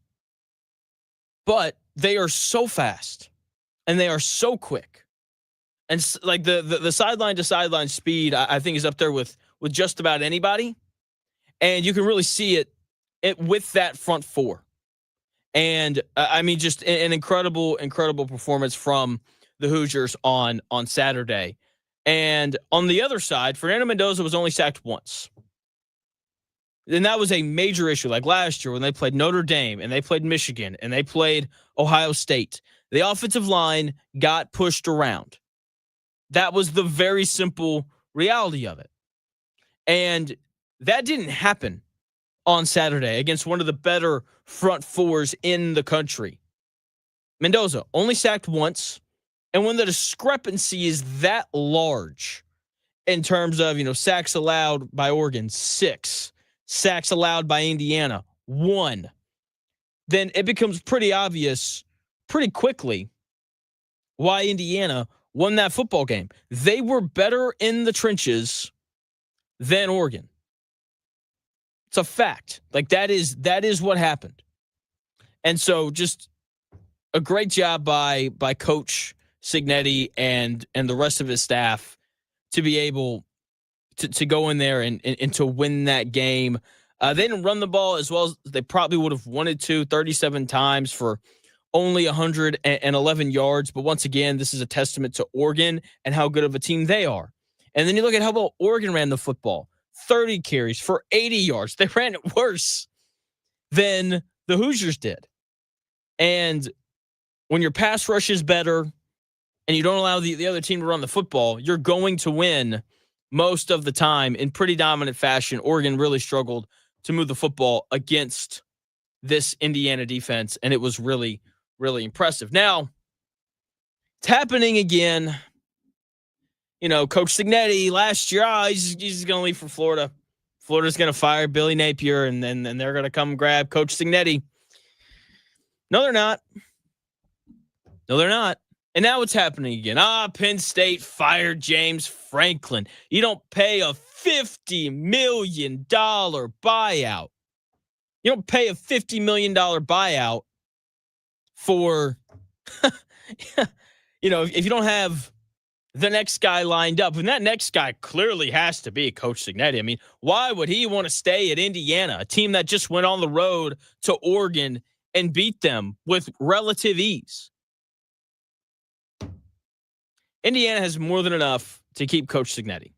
But they are so fast and they are so quick. And like the sideline to sideline speed, I think is up there with just about anybody. And you can really see it with that front four. And just an incredible performance from the Hoosiers on Saturday. And on the other side, Fernando Mendoza was only sacked once. And that was a major issue. Like last year when they played Notre Dame and they played Michigan and they played Ohio State, the offensive line got pushed around. That was the very simple reality of it. And that didn't happen on Saturday against one of the better front fours in the country. Mendoza only sacked once. And when the discrepancy is that large in terms of, sacks allowed by Oregon, 6, sacks allowed by Indiana, 1, then it becomes pretty obvious pretty quickly why Indiana won that football game. They were better in the trenches than Oregon. It's a fact. Like that is what happened. And so just a great job by Coach Cignetti and the rest of his staff to be able to go in there and to win that game. They didn't run the ball as well as they probably would have wanted to, 37 times for only 111 yards. But once again, this is a testament to Oregon and how good of a team they are. And then you look at how well Oregon ran the football, 30 carries for 80 yards. They ran it worse than the Hoosiers did. And when your pass rush is better and you don't allow the other team to run the football, you're going to win most of the time in pretty dominant fashion. Oregon really struggled to move the football against this Indiana defense, and it was really, really impressive. Now, it's happening again. Coach Cignetti last year, he's going to leave for Florida. Florida's going to fire Billy Napier, and then they're going to come grab Coach Cignetti. No, they're not. No, they're not. And now it's happening again. Penn State fired James Franklin. You don't pay a $50 million buyout. You don't pay a $50 million buyout for, if you don't have the next guy lined up. And that next guy clearly has to be Coach Cignetti. I mean, why would he want to stay at Indiana, a team that just went on the road to Oregon and beat them with relative ease? Indiana has more than enough to keep Coach Cignetti.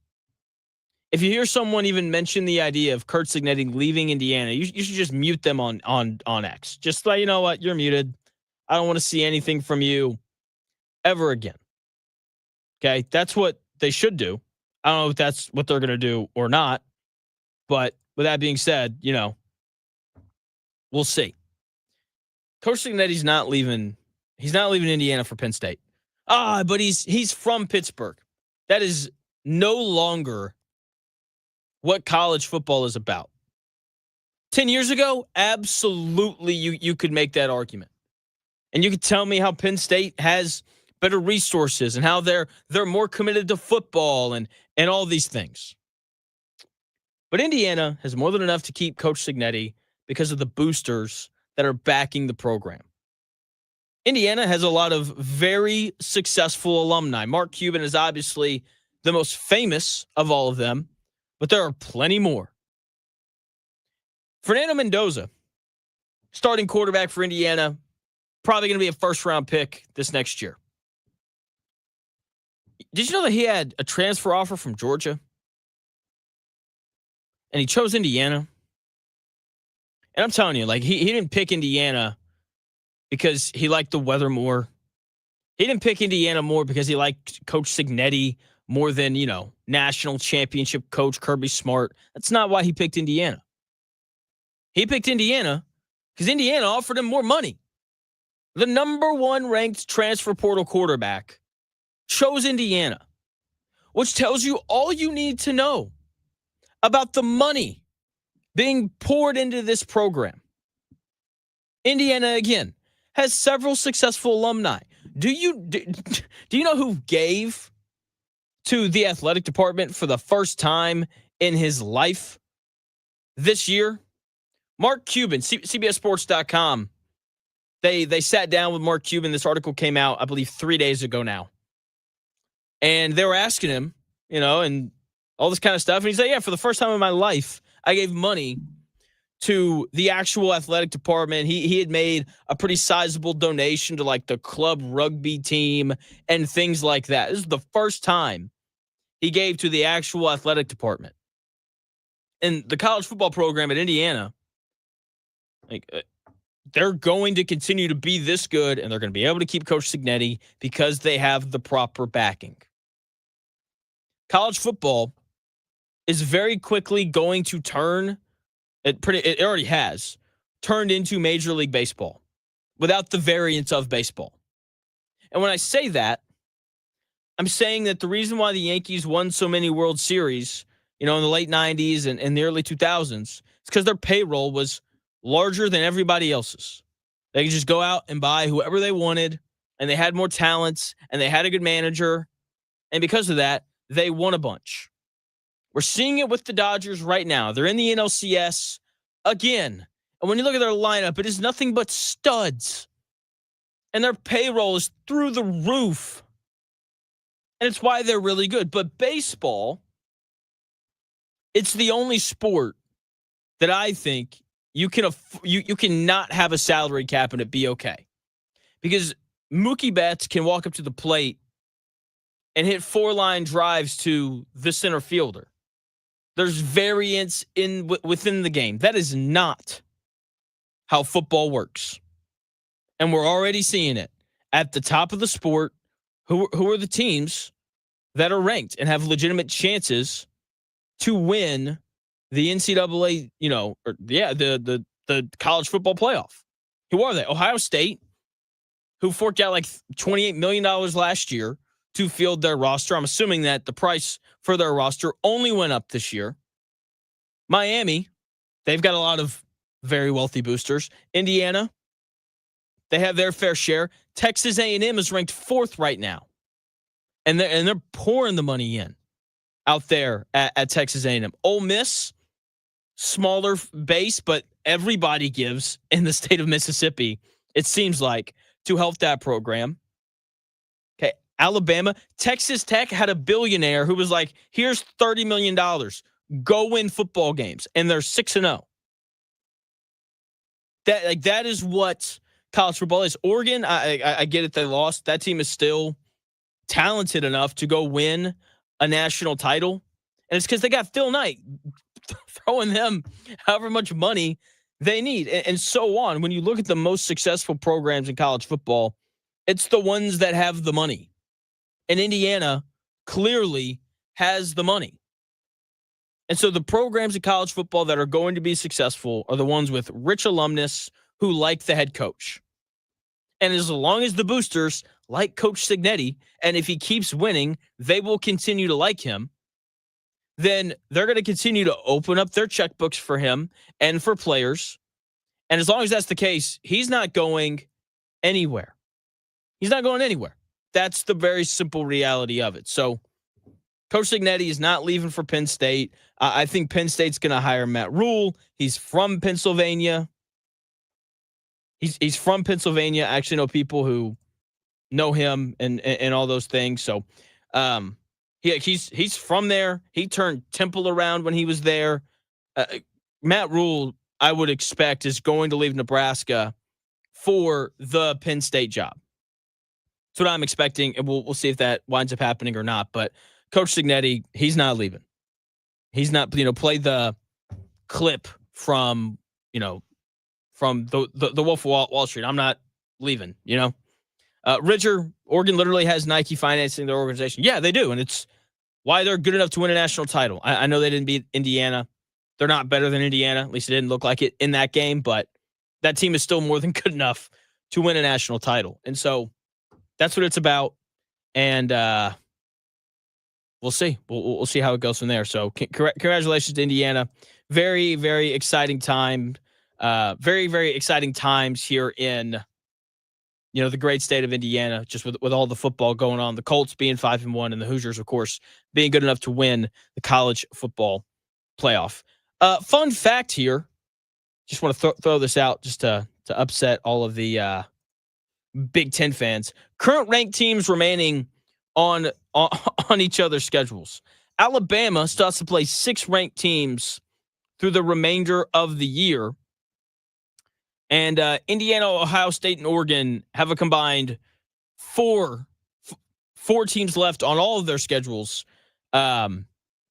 If you hear someone even mention the idea of Coach Cignetti leaving Indiana, you should just mute them on X. Just like, you know what, you're muted. I don't want to see anything from you ever again. Okay, that's what they should do. I don't know if that's what they're going to do or not. But with that being said, we'll see. Coach Cignetti's not leaving. He's not leaving Indiana for Penn State. But he's from Pittsburgh. That is no longer what college football is about. 10 years ago, absolutely you could make that argument. And you could tell me how Penn State has better resources and how they're more committed to football and all these things. But Indiana has more than enough to keep Coach Cignetti because of the boosters that are backing the program. Indiana has a lot of very successful alumni. Mark Cuban is obviously the most famous of all of them, but there are plenty more. Fernando Mendoza, starting quarterback for Indiana, probably going to be a first-round pick this next year. Did you know that he had a transfer offer from Georgia? And he chose Indiana? And I'm telling you, like, he didn't pick Indiana because he liked the weather more. He didn't pick Indiana more because he liked Coach Cignetti more than, national championship coach Kirby Smart. That's not why he picked Indiana. He picked Indiana because Indiana offered him more money. The number 1 ranked transfer portal quarterback chose Indiana, which tells you all you need to know about the money being poured into this program. Indiana, again, has several successful alumni. Do you know who gave to the athletic department for the first time in his life this year? Mark Cuban, CBSSports.com. They sat down with Mark Cuban. This article came out, I believe, 3 days ago now. And they were asking him, and all this kind of stuff. And he's like, yeah, for the first time in my life, I gave money to the actual athletic department. He had made a pretty sizable donation to like the club rugby team and things like that. This is the first time he gave to the actual athletic department. And the college football program at Indiana, they're going to continue to be this good, and they're going to be able to keep Coach Cignetti because they have the proper backing. College football is very quickly going to turn, it already has, turned into Major League Baseball without the variance of baseball. And when I say that, I'm saying that the reason why the Yankees won so many World Series, in the late 90s and the early 2000s, is because their payroll was larger than everybody else's. They could just go out and buy whoever they wanted, and they had more talents, and they had a good manager. And because of that, they won a bunch. We're seeing it with the Dodgers right now. They're in the NLCS again. And when you look at their lineup, it is nothing but studs. And their payroll is through the roof. And it's why they're really good. But baseball, it's the only sport that I think you cannot have a salary cap and it be okay. Because Mookie Betts can walk up to the plate and hit 4-line drives to the center fielder. There's variance within the game. That is not how football works. And we're already seeing it. At the top of the sport, who are the teams that are ranked and have legitimate chances to win the NCAA, the college football playoff? Who are they? Ohio State, who forked out like $28 million last year to field their roster. I'm assuming that the price for their roster only went up this year. Miami, they've got a lot of very wealthy boosters. Indiana, they have their fair share. Texas A&M is ranked 4th right now. And they're pouring the money in out there at Texas A&M. Ole Miss, smaller base, but everybody gives in the state of Mississippi, it seems like, to help that program. Okay, Alabama, Texas Tech had a billionaire who was like, here's $30 million. Go win football games. And they're 6-0. That is what college football is. Oregon, I get it, they lost. That team is still talented enough to go win a national title. And it's because they got Phil Knight throwing them however much money they need, and so on. When you look at the most successful programs in college football, it's the ones that have the money. And Indiana clearly has the money. And so the programs in college football that are going to be successful are the ones with rich alumnus who like the head coach. And as long as the boosters like Coach Cignetti, and if he keeps winning, they will continue to like him, then they're going to continue to open up their checkbooks for him and for players. And as long as that's the case, he's not going anywhere. He's not going anywhere. That's the very simple reality of it. So Coach Cignetti is not leaving for Penn State. I think Penn State's going to hire Matt Rule. He's from Pennsylvania. He's from Pennsylvania. I actually know people who know him and all those things. So he's from there. He turned Temple around when he was there. Matt Rule, I would expect, is going to leave Nebraska for the Penn State job. That's what I'm expecting, and we'll see if that winds up happening or not. But Coach Cignetti, he's not leaving. He's not, play the clip from the Wolf of Wall Street. I'm not leaving, Ridger, Oregon literally has Nike financing their organization. Yeah, they do, and it's why they're good enough to win a national title. I know they didn't beat Indiana. They're not better than Indiana. At least it didn't look like it in that game, but that team is still more than good enough to win a national title. And so that's what it's about. And we'll see. We'll see how it goes from there. So congratulations to Indiana. Very, very exciting time. Very, very exciting times here in the great state of Indiana, just with all the football going on. The Colts being 5-1, and the Hoosiers, of course, being good enough to win the college football playoff. Fun fact here. Just want to throw this out just to upset all of the Big Ten fans. Current ranked teams remaining on each other's schedules. Alabama still has to play 6 ranked teams through the remainder of the year. And Indiana, Ohio State, and Oregon have a combined four teams left on all of their schedules that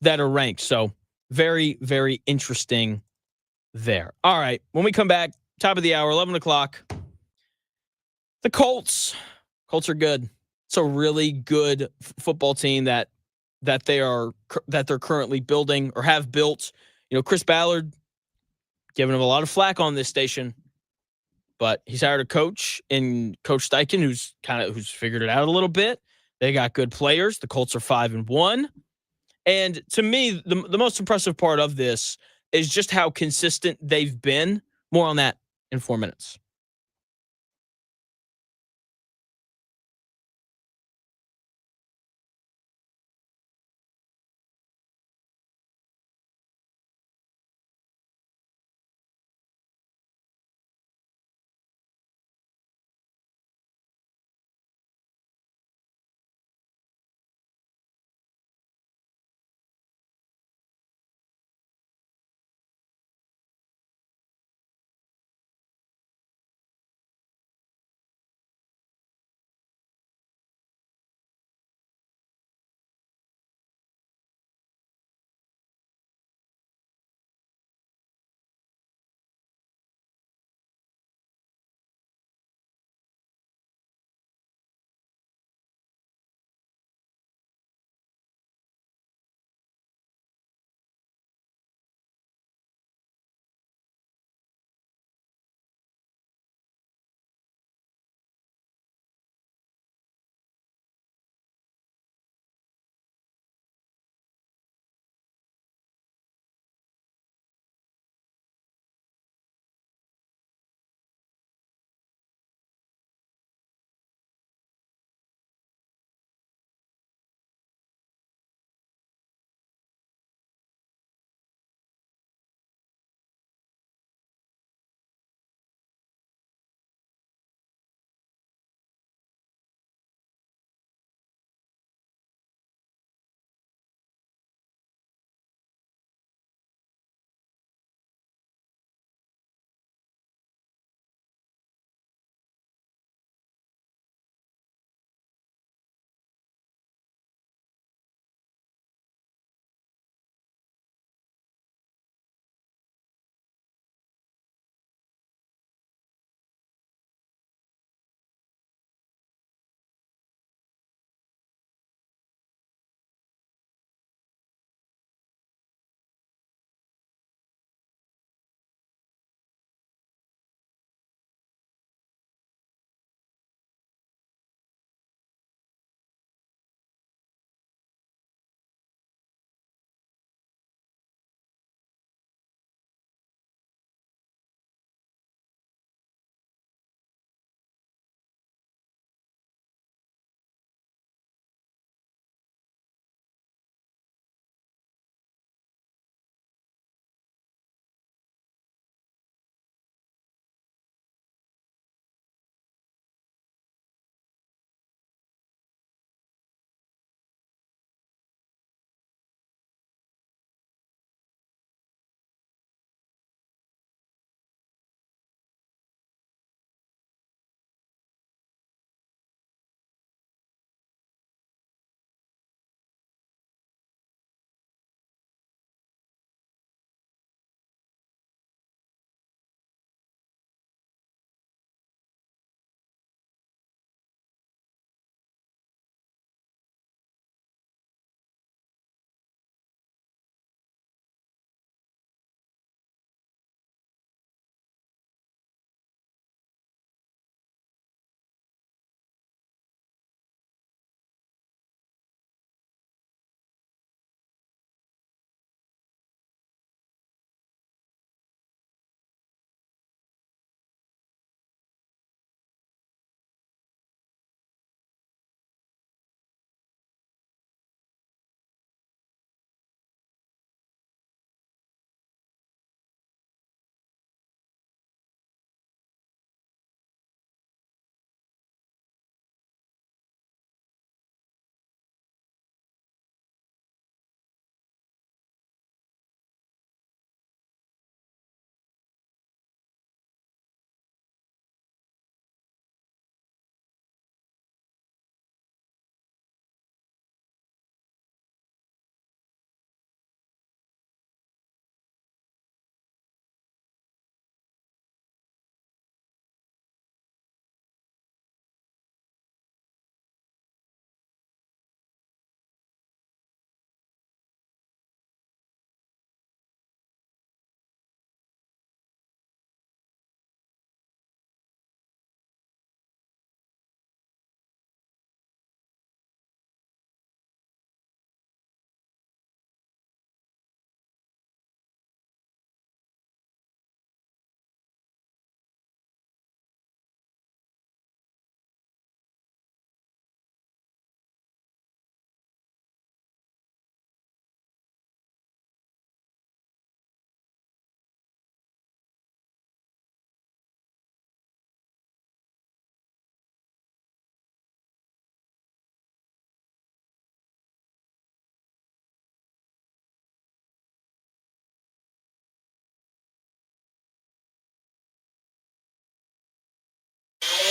are ranked. So Very, very interesting there. All right. When we come back, top of the hour, 11 o'clock, the Colts. Colts are good. It's a really good football team that they're currently building or have built. Chris Ballard giving him a lot of flack on this station, but he's hired a coach in Coach Steichen who's figured it out a little bit. They got good players. The Colts are 5-1. And to me, the most impressive part of this is just how consistent they've been. More on that in 4 minutes.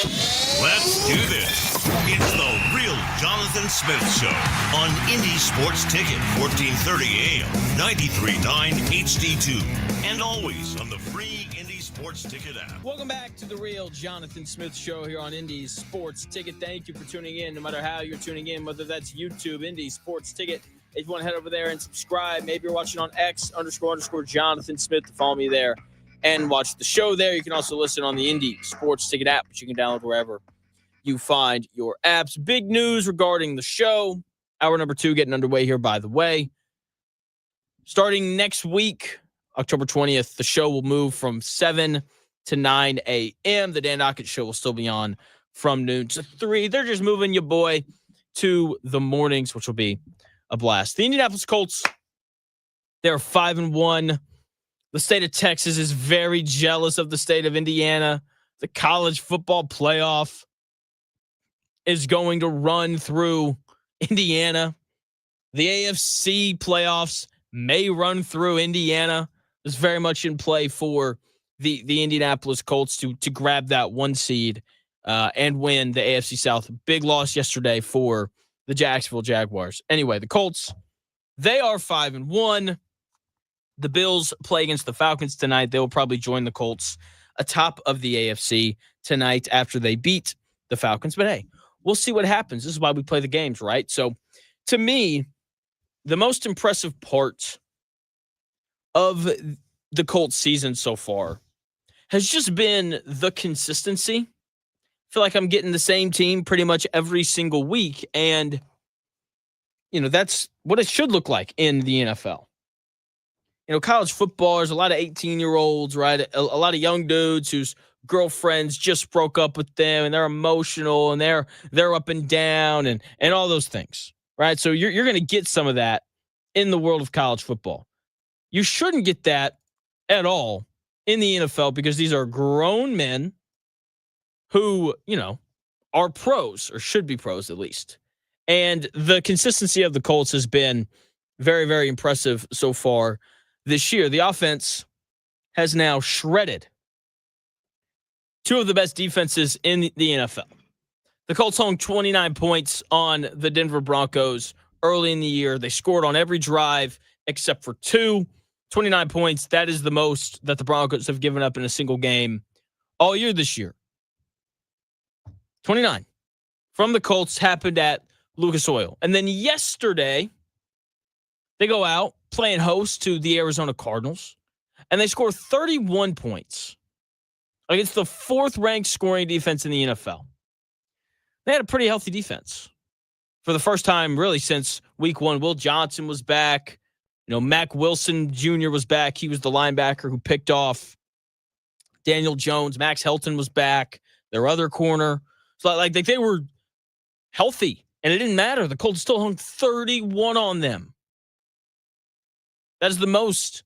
Let's do this. It's the Real Jonathan Smith Show on Indy Sports Ticket, 1430 AM, 93.9 HD2, and always on the free Indy Sports Ticket app. Welcome back to the Real Jonathan Smith Show here on Indy Sports Ticket. Thank you for tuning in, no matter how you're tuning in, whether that's YouTube, Indy Sports Ticket. If you want to head over there and subscribe, maybe you're watching on X__Jonathan Smith to follow me there and watch the show there. You can also listen on the Indy Sports Ticket app, which you can download wherever you find your apps. Big news regarding the show. Hour number 2 getting underway here, by the way. Starting next week, October 20th, the show will move from 7 to 9 a.m. The Dan Dockett Show will still be on from noon to 3. They're just moving your boy to the mornings, which will be a blast. The Indianapolis Colts, they're 5-1. The state of Texas is very jealous of the state of Indiana. The college football playoff is going to run through Indiana. The AFC playoffs may run through Indiana. It's very much in play for the Indianapolis Colts to grab that 1 seed and win the AFC South. Big loss yesterday for the Jacksonville Jaguars. Anyway, the Colts, they are 5-1. The Bills play against the Falcons tonight. They will probably join the Colts atop of the AFC tonight after they beat the Falcons. But hey, we'll see what happens. This is why we play the games, right? So to me, the most impressive part of the Colts season so far has just been the consistency. I feel like I'm getting the same team pretty much every single week. And, that's what it should look like in the NFL. College football, there's a lot of 18-year-olds, right? A lot of young dudes whose girlfriends just broke up with them and they're emotional and they're up and down and all those things, right? So you're going to get some of that in the world of college football. You shouldn't get that at all in the NFL because these are grown men who, are pros or should be pros at least. And the consistency of the Colts has been very, very impressive so far this year. The offense has now shredded 2 of the best defenses in the NFL. The Colts hung 29 points on the Denver Broncos early in the year. They scored on every drive except for 2. 29 points, that is the most that the Broncos have given up in a single game all year this year. 29 from the Colts happened at Lucas Oil. And then yesterday, they go out playing host to the Arizona Cardinals, and they score 31 points against the 4th-ranked scoring defense in the NFL. They had a pretty healthy defense for the first time really since week 1. Will Johnson was back. Mac Wilson Jr. was back. He was the linebacker who picked off Daniel Jones. Max Helton was back, their other corner. So like they were healthy, and it didn't matter. The Colts still hung 31 on them. That is the most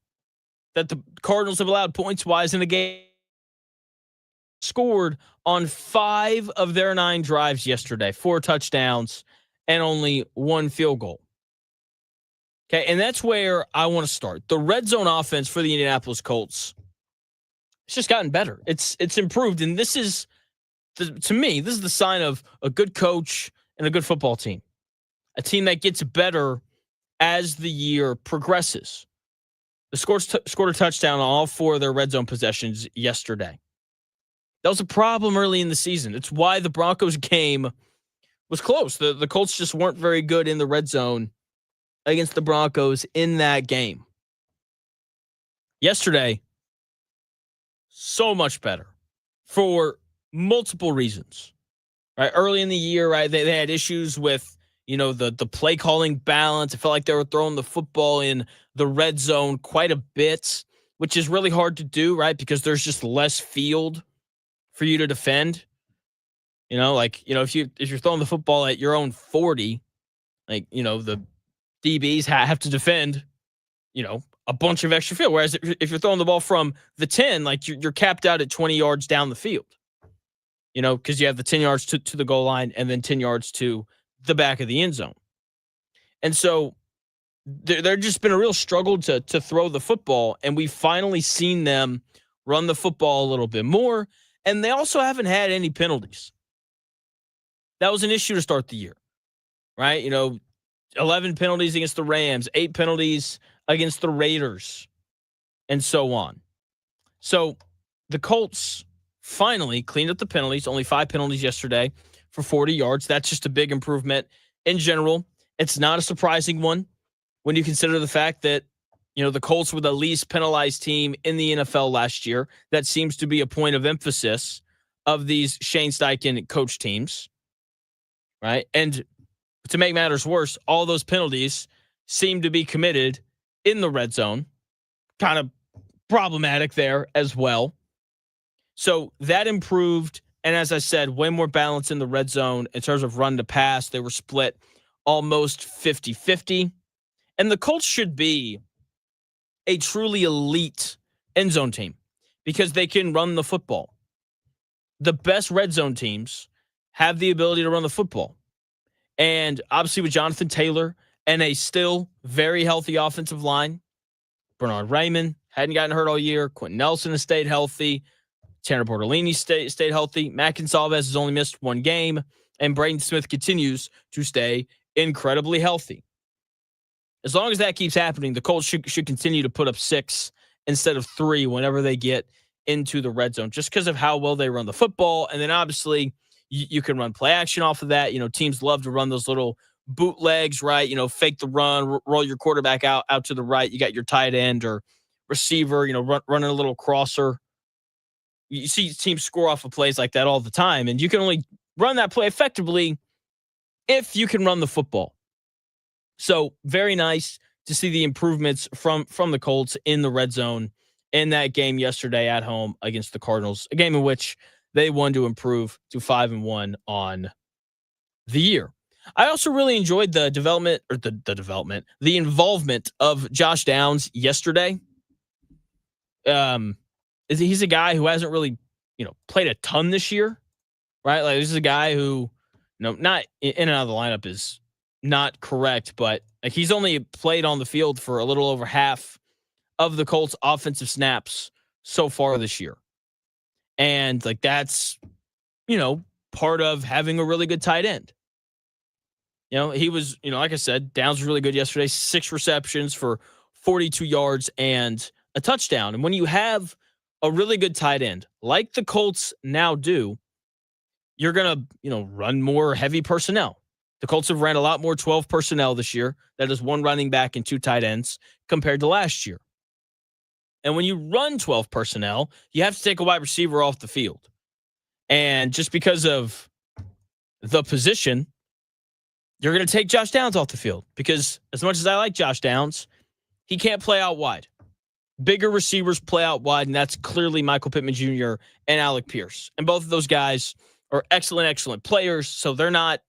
that the Cardinals have allowed points-wise in a game. Scored on 5 of their 9 drives yesterday, 4 touchdowns, and only 1 field goal. Okay, and that's where I want to start. The red zone offense for the Indianapolis Colts, it's just gotten better. It's improved, and this is, to me, this is the sign of a good coach and a good football team. A team that gets better as the year progresses. The scored a touchdown on all 4 of their red zone possessions yesterday. That was a problem early in the season. It's why the Broncos game was close. The Colts just weren't very good in the red zone against the Broncos in that game. Yesterday, so much better for multiple reasons. Right, early in the year, right, they had issues with the play calling balance. It felt like they were throwing the football in the red zone quite a bit, which is really hard to do, right? Because there's just less field for you to defend. If you're throwing the football at your own 40, the DBs have to defend, a bunch of extra field. Whereas if you're throwing the ball from the 10, you're capped out at 20 yards down the field, because you have the 10 yards to the goal line and then 10 yards to the back of the end zone. And so there just been a real struggle to throw the football, and we've finally seen them run the football a little bit more. And they also haven't had any penalties. That was an issue to start the year, right? 11 penalties against the Rams, 8 penalties against the Raiders, and so on. So the Colts finally cleaned up the penalties, only 5 penalties yesterday for 40 yards. That's just a big improvement in general. It's not a surprising one when you consider the fact that, the Colts were the least penalized team in the NFL last year. That seems to be a point of emphasis of these Shane Steichen coach teams, right? And to make matters worse, all those penalties seem to be committed in the red zone. Kind of problematic there as well. So that improved. And as I said, way more balance in the red zone in terms of run to pass. They were split almost 50-50. And the Colts should be a truly elite end zone team because they can run the football. The best red zone teams have the ability to run the football. And obviously with Jonathan Taylor and a still very healthy offensive line, Bernard Raymond hadn't gotten hurt all year. Quentin Nelson has stayed healthy. Tanner Bortolini stayed healthy. Matt Gonsalves has only missed 1 game. And Braden Smith continues to stay incredibly healthy. As long as that keeps happening, the Colts should continue to put up 6 instead of 3 whenever they get into the red zone, just because of how well they run the football. And then obviously you can run play action off of that. Teams love to run those little bootlegs, right? Fake the run, roll your quarterback out to the right. You got your tight end or receiver, running a little crosser. You see teams score off of plays like that all the time. And you can only run that play effectively if you can run the football. So very nice to see the improvements from the Colts in the red zone in that game yesterday at home against the Cardinals, a game in which they won to improve to 5-1 on the year. I also really enjoyed the involvement of Josh Downs yesterday. He's a guy who hasn't really, played a ton this year, right? Like this is a guy who, not in and out of the lineup is not correct, but he's only played on the field for a little over half of the Colts offensive snaps so far this year. And that's, part of having a really good tight end. He was, like I said, Downs was really good yesterday, 6 receptions for 42 yards and a touchdown. And when you have a really good tight end, like the Colts now do, you're going to, run more heavy personnel. The Colts have ran a lot more 12 personnel this year. That is 1 running back and 2 tight ends compared to last year. And when you run 12 personnel, you have to take a wide receiver off the field. And just because of the position, you're going to take Josh Downs off the field because as much as I like Josh Downs, he can't play out wide. Bigger receivers play out wide, and that's clearly Michael Pittman Jr. and Alec Pierce. And both of those guys are excellent players, so they're not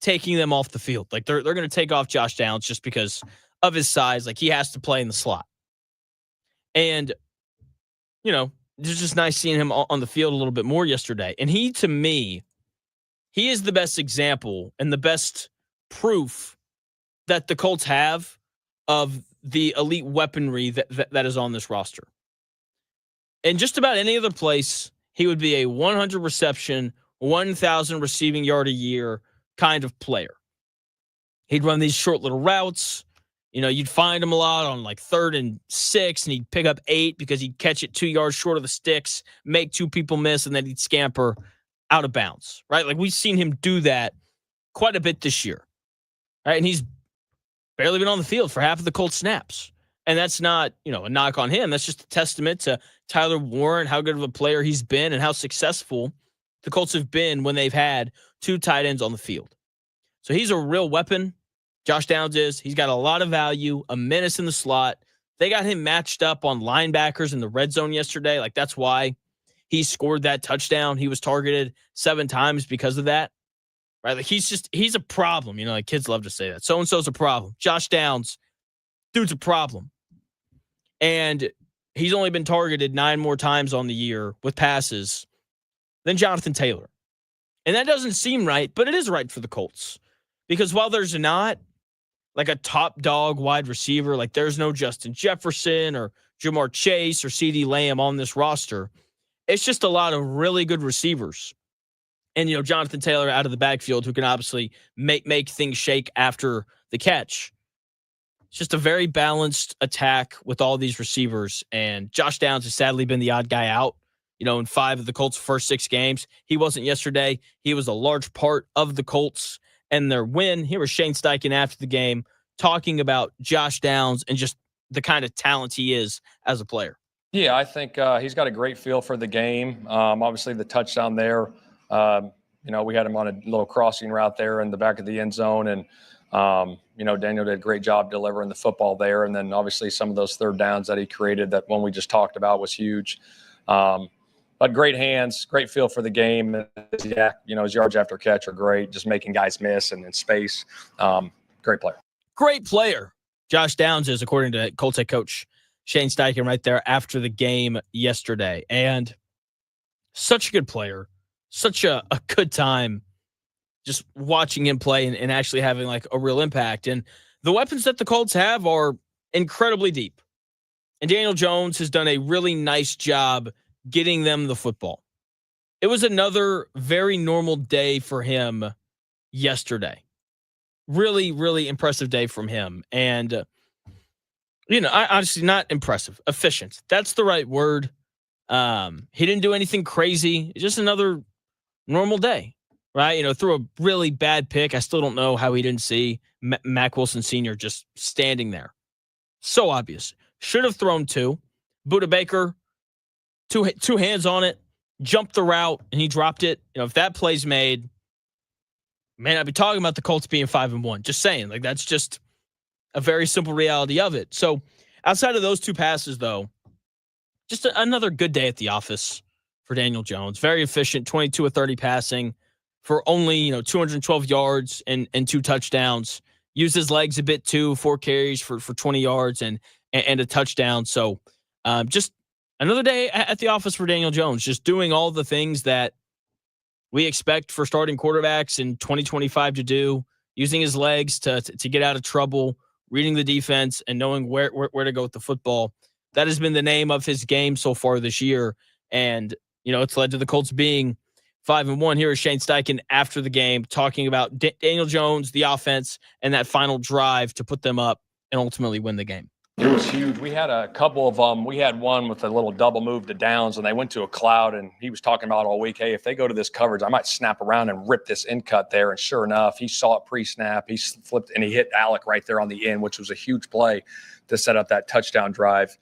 taking them off the field. They're going to take off Josh Downs just because of his size. He has to play in the slot. And, it's just nice seeing him on the field a little bit more yesterday. And he, to me, he is the best example and the best proof that the Colts have of the elite weaponry that is on this roster. In just about any other place, he would be a 100 reception, 1,000 receiving yard a year kind of player. He'd run these short little routes. You'd find him a lot on 3rd and 6, and he'd pick up 8 because he'd catch it 2 yards short of the sticks, make 2 people miss, and then he'd scamper out of bounds, right? We've seen him do that quite a bit this year, right? And he's barely been on the field for half of the Colts snaps. And that's not, a knock on him. That's just a testament to Tyler Warren, how good of a player he's been, and how successful the Colts have been when they've had 2 tight ends on the field. So he's a real weapon. Josh Downs is. He's got a lot of value, a menace in the slot. They got him matched up on linebackers in the red zone yesterday. That's why he scored that touchdown. He was targeted 7 times because of that, right? He's a problem. Kids love to say that. So-and-so's a problem. Josh Downs, dude's a problem. And he's only been targeted 9 more times on the year with passes than Jonathan Taylor. And that doesn't seem right, but it is right for the Colts. Because while there's not a top dog wide receiver, there's no Justin Jefferson or Jamar Chase or CeeDee Lamb on this roster, It's just a lot of really good receivers. And, Jonathan Taylor out of the backfield who can obviously make things shake after the catch. It's just a very balanced attack with all these receivers. And Josh Downs has sadly been the odd guy out, in 5 of the Colts' first 6 games. He wasn't yesterday. He was a large part of the Colts and their win. Here was Shane Steichen after the game talking about Josh Downs and just the kind of talent he is as a player. Yeah, I think he's got a great feel for the game. Obviously, the touchdown there, we had him on a little crossing route there in the back of the end zone. And, Daniel did a great job delivering the football there. And then obviously some of those third downs that he created, that one we just talked about, was huge. But great hands, great feel for the game. Yeah, his yards after catch are great, just making guys miss and in space. Great player. Great player. Josh Downs is, according to Colts head coach Shane Steichen right there after the game yesterday. And such a good player. Such a good time just watching him play and actually having like a real impact. And the weapons that the Colts have are incredibly deep. And Daniel Jones has done a really nice job getting them the football. It was another very normal day for him yesterday. Really, really impressive day from him. And, I honestly, not impressive, efficient. That's the right word. He didn't do anything crazy. Just another normal day, right? Threw a really bad pick. I still don't know how he didn't see Mack Wilson Sr. just standing there. So obvious. Should have thrown 2. Budda Baker, two hands on it, jumped the route, and he dropped it. If that play's made, man, I'd be talking about the Colts being 5-1. Just saying, like, that's just a very simple reality of it. So outside of those 2 passes, though, just another good day at the office for Daniel Jones. Very efficient, 22 of 30 passing for only, 212 yards and 2 touchdowns. Used his legs a bit too, 4 carries for 20 yards and a touchdown. So just another day at the office for Daniel Jones, just doing all the things that we expect for starting quarterbacks in 2025 to do, using his legs to get out of trouble, reading the defense, and knowing where to go with the football. That has been the name of his game so far this year. And, it's led to the Colts being 5-1. Here is Shane Steichen after the game talking about Daniel Jones, the offense, and that final drive to put them up and ultimately win the game. It was huge. We had a couple of them. We had one with a little double move to downs, and they went to a cloud, and he was talking about all week, hey, if they go to this coverage, I might snap around and rip this in cut there. And sure enough, he saw it pre-snap. He flipped, and he hit Alec right there on the end, which was a huge play to set up that touchdown drive.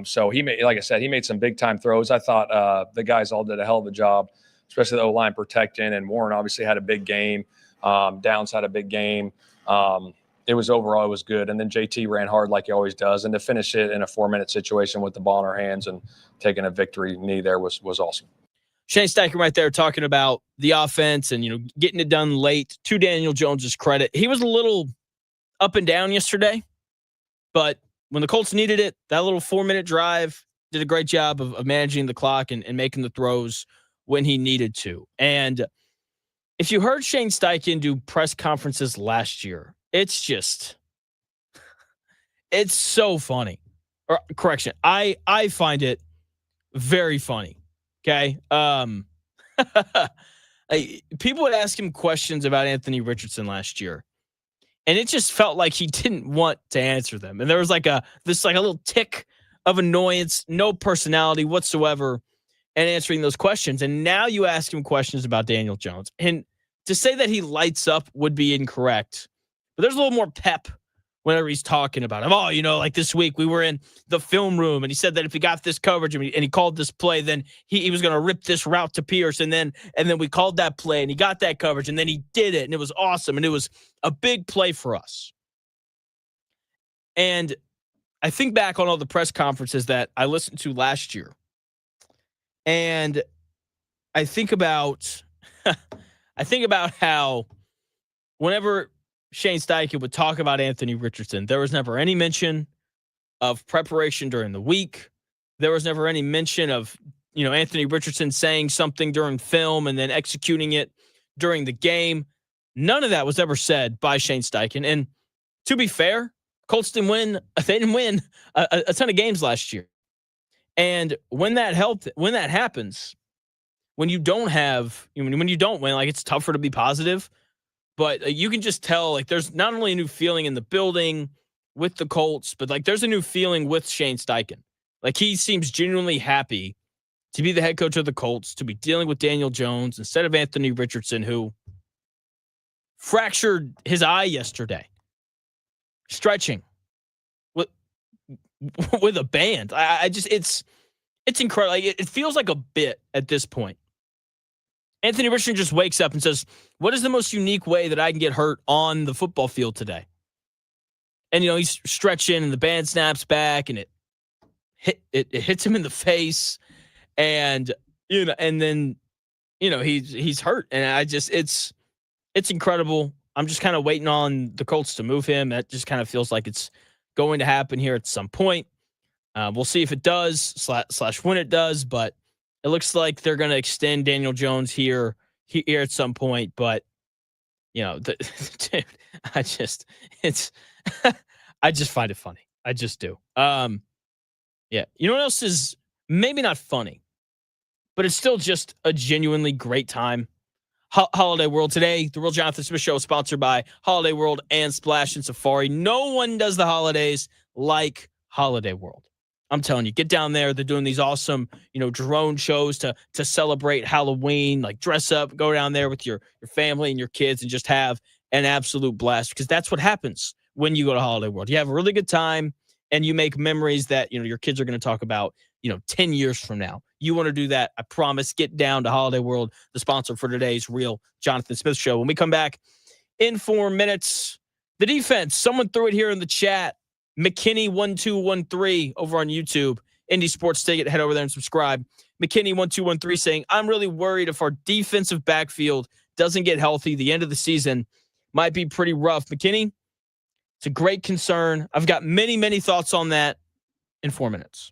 So he made, like I said, he made some big-time throws. I thought the guys all did a hell of a job, especially the O-line protecting, and Warren obviously had a big game. Downs had a big game. It was good. And then JT ran hard like he always does. And to finish it in a 4-minute situation with the ball in our hands and taking a victory knee there was awesome. Shane Steichen right there talking about the offense and, getting it done late. To Daniel Jones's credit, he was a little up and down yesterday, but when the Colts needed it, that little 4-minute drive did a great job of managing the clock and making the throws when he needed to. And if you heard Shane Steichen do press conferences last year, it's so funny. Or correction, I find it very funny. Okay. People would ask him questions about Anthony Richardson last year, and it just felt like he didn't want to answer them. And there was a little tick of annoyance, no personality whatsoever in answering those questions. And now you ask him questions about Daniel Jones, and to say that he lights up would be incorrect. But there's a little more pep whenever he's talking about him. Oh, like this week we were in the film room and he said that if he got this coverage and he called this play, then he was going to rip this route to Pierce. And then we called that play and he got that coverage and then he did it and it was awesome. And it was a big play for us. And I think back on all the press conferences that I listened to last year. And I think about how whenever Shane Steichen would talk about Anthony Richardson, there was never any mention of preparation during the week. There was never any mention of, Anthony Richardson saying something during film and then executing it during the game. None of that was ever said by Shane Steichen. And to be fair, Colts didn't win. They didn't win a ton of games last year. And when that happens, when you don't win, like it's tougher to be positive, but you can just tell like there's not only a new feeling in the building with the Colts, but like there's a new feeling with Shane Steichen. Like he seems genuinely happy to be the head coach of the Colts, to be dealing with Daniel Jones instead of Anthony Richardson, who fractured his eye yesterday, stretching with with a band. It's incredible. Like it feels like a bit at this point. Anthony Richardson just wakes up and says, "What is the most unique way that I can get hurt on the football field today?" And he's stretching, and the band snaps back, and it hits him in the face, and and then he's hurt, and it's incredible. I'm just kind of waiting on the Colts to move him. That just kind of feels like it's going to happen here at some point. We'll see if it does slash when it does, but it looks like they're going to extend Daniel Jones here at some point. But dude, I just find it funny. I just do. Yeah. You know what else is maybe not funny, but it's still just a genuinely great time. Holiday World today. The Real Jonathan Smith Show is sponsored by Holiday World and Splash and Safari. No one does the holidays like Holiday World. I'm telling you, get down there. They're doing these awesome, drone shows to celebrate Halloween. Like dress up, go down there with your family and your kids, and just have an absolute blast. Because that's what happens when you go to Holiday World. You have a really good time, and you make memories that your kids are going to talk about 10 years from now. You want to do that, I promise. Get down to Holiday World, the sponsor for today's Real Jonathan Smith Show. When we come back in 4 minutes, the defense, someone threw it here in the chat. McKinney1213 over on YouTube. Indie Sports Ticket. Head over there and subscribe. McKinney1213 saying, I'm really worried if our defensive backfield doesn't get healthy, the end of the season might be pretty rough. McKinney, it's a great concern. I've got many, many thoughts on that in 4 minutes.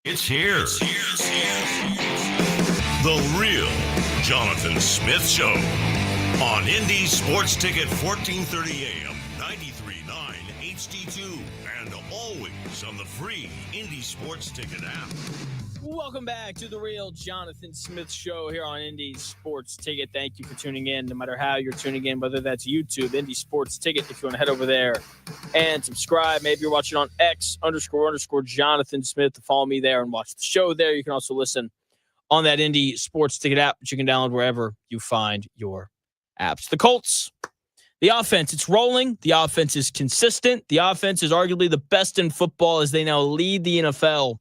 It's here. The real Jonathan Smith Show on Indy Sports Ticket 1430 AM, 93.9 HD2, and always on the free Indy Sports Ticket app. Welcome back to the real Jonathan Smith Show here on Indy Sports Ticket. Thank you for tuning in, no matter how you're tuning in, whether that's YouTube, Indy Sports Ticket. If you want to head over there and subscribe, maybe you're watching on X__Jonathan Smith. Follow me there and watch the show there. You can also listen on that Indy Sports Ticket app, which you can download wherever you find your apps. The Colts, the offense, it's rolling. The offense is consistent. The offense is arguably the best in football as they now lead the NFL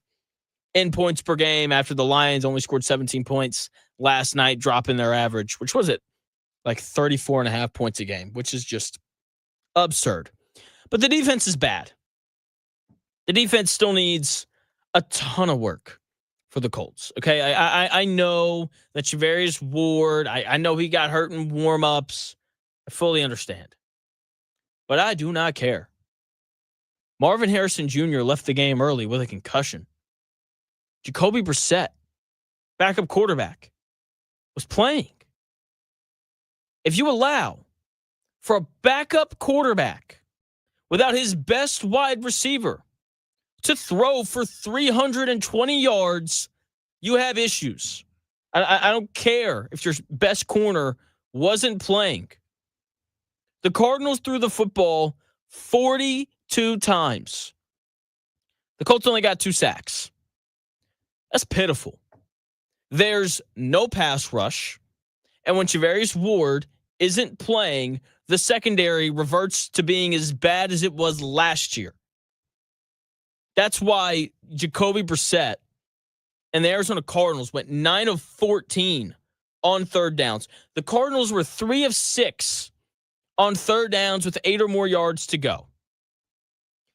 in points per game after the Lions only scored 17 points last night, dropping their average, which was it, like 34.5 points a game, which is just absurd. But the defense is bad. The defense still needs a ton of work for the Colts. Okay, I know that Charvarius Ward, I know he got hurt in warm-ups. I fully understand. But I do not care. Marvin Harrison Jr. left the game early with a concussion. Jacoby Brissett, backup quarterback, was playing. If you allow for a backup quarterback without his best wide receiver to throw for 320 yards, you have issues. I don't care if your best corner wasn't playing. The Cardinals threw the football 42 times. The Colts only got 2 sacks. That's pitiful. There's no pass rush. And when Charvarius Ward isn't playing, the secondary reverts to being as bad as it was last year. That's why Jacoby Brissett and the Arizona Cardinals went 9 of 14 on third downs. The Cardinals were 3 of 6 on third downs with 8 or more yards to go.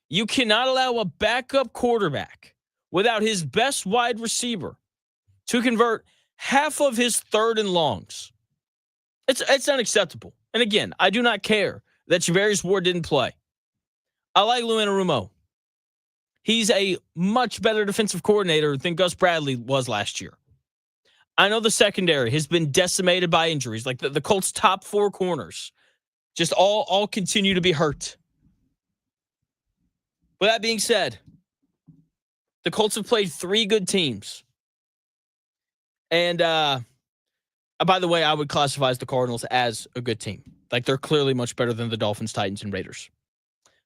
You cannot allow a backup quarterback without his best wide receiver to convert half of his third and longs. It's unacceptable. And again, I do not care that Charvarius Ward didn't play. I like Lou Anarumo. He's a much better defensive coordinator than Gus Bradley was last year. I know the secondary has been decimated by injuries. Like the Colts' top 4 corners just all continue to be hurt. With that being said, the Colts have played 3 good teams. And by the way, I would classify the Cardinals as a good team. Like they're clearly much better than the Dolphins, Titans, and Raiders.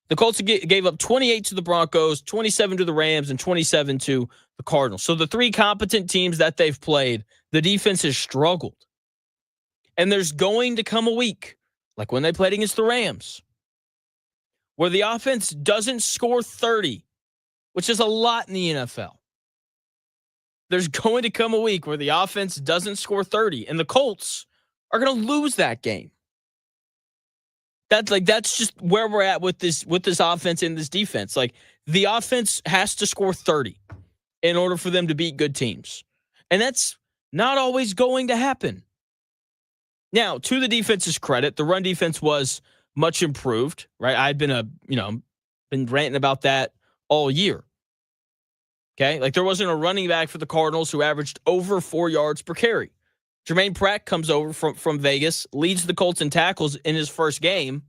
The Colts gave up 28 to the Broncos, 27 to the Rams, and 27 to the Cardinals. So the 3 competent teams that they've played, the defense has struggled. And there's going to come a week, like when they played against the Rams, where the offense doesn't score 30, which is a lot in the NFL. There's going to come a week where the offense doesn't score 30, and the Colts are going to lose that game. That's just where we're at with this offense and this defense. Like the offense has to score 30 in order for them to beat good teams. And that's not always going to happen. Now, to the defense's credit, the run defense was much improved, right? I've been been ranting about that all year. Okay? Like there wasn't a running back for the Cardinals who averaged over 4 yards per carry. Jermaine Pratt comes over from Vegas, leads the Colts in tackles in his first game,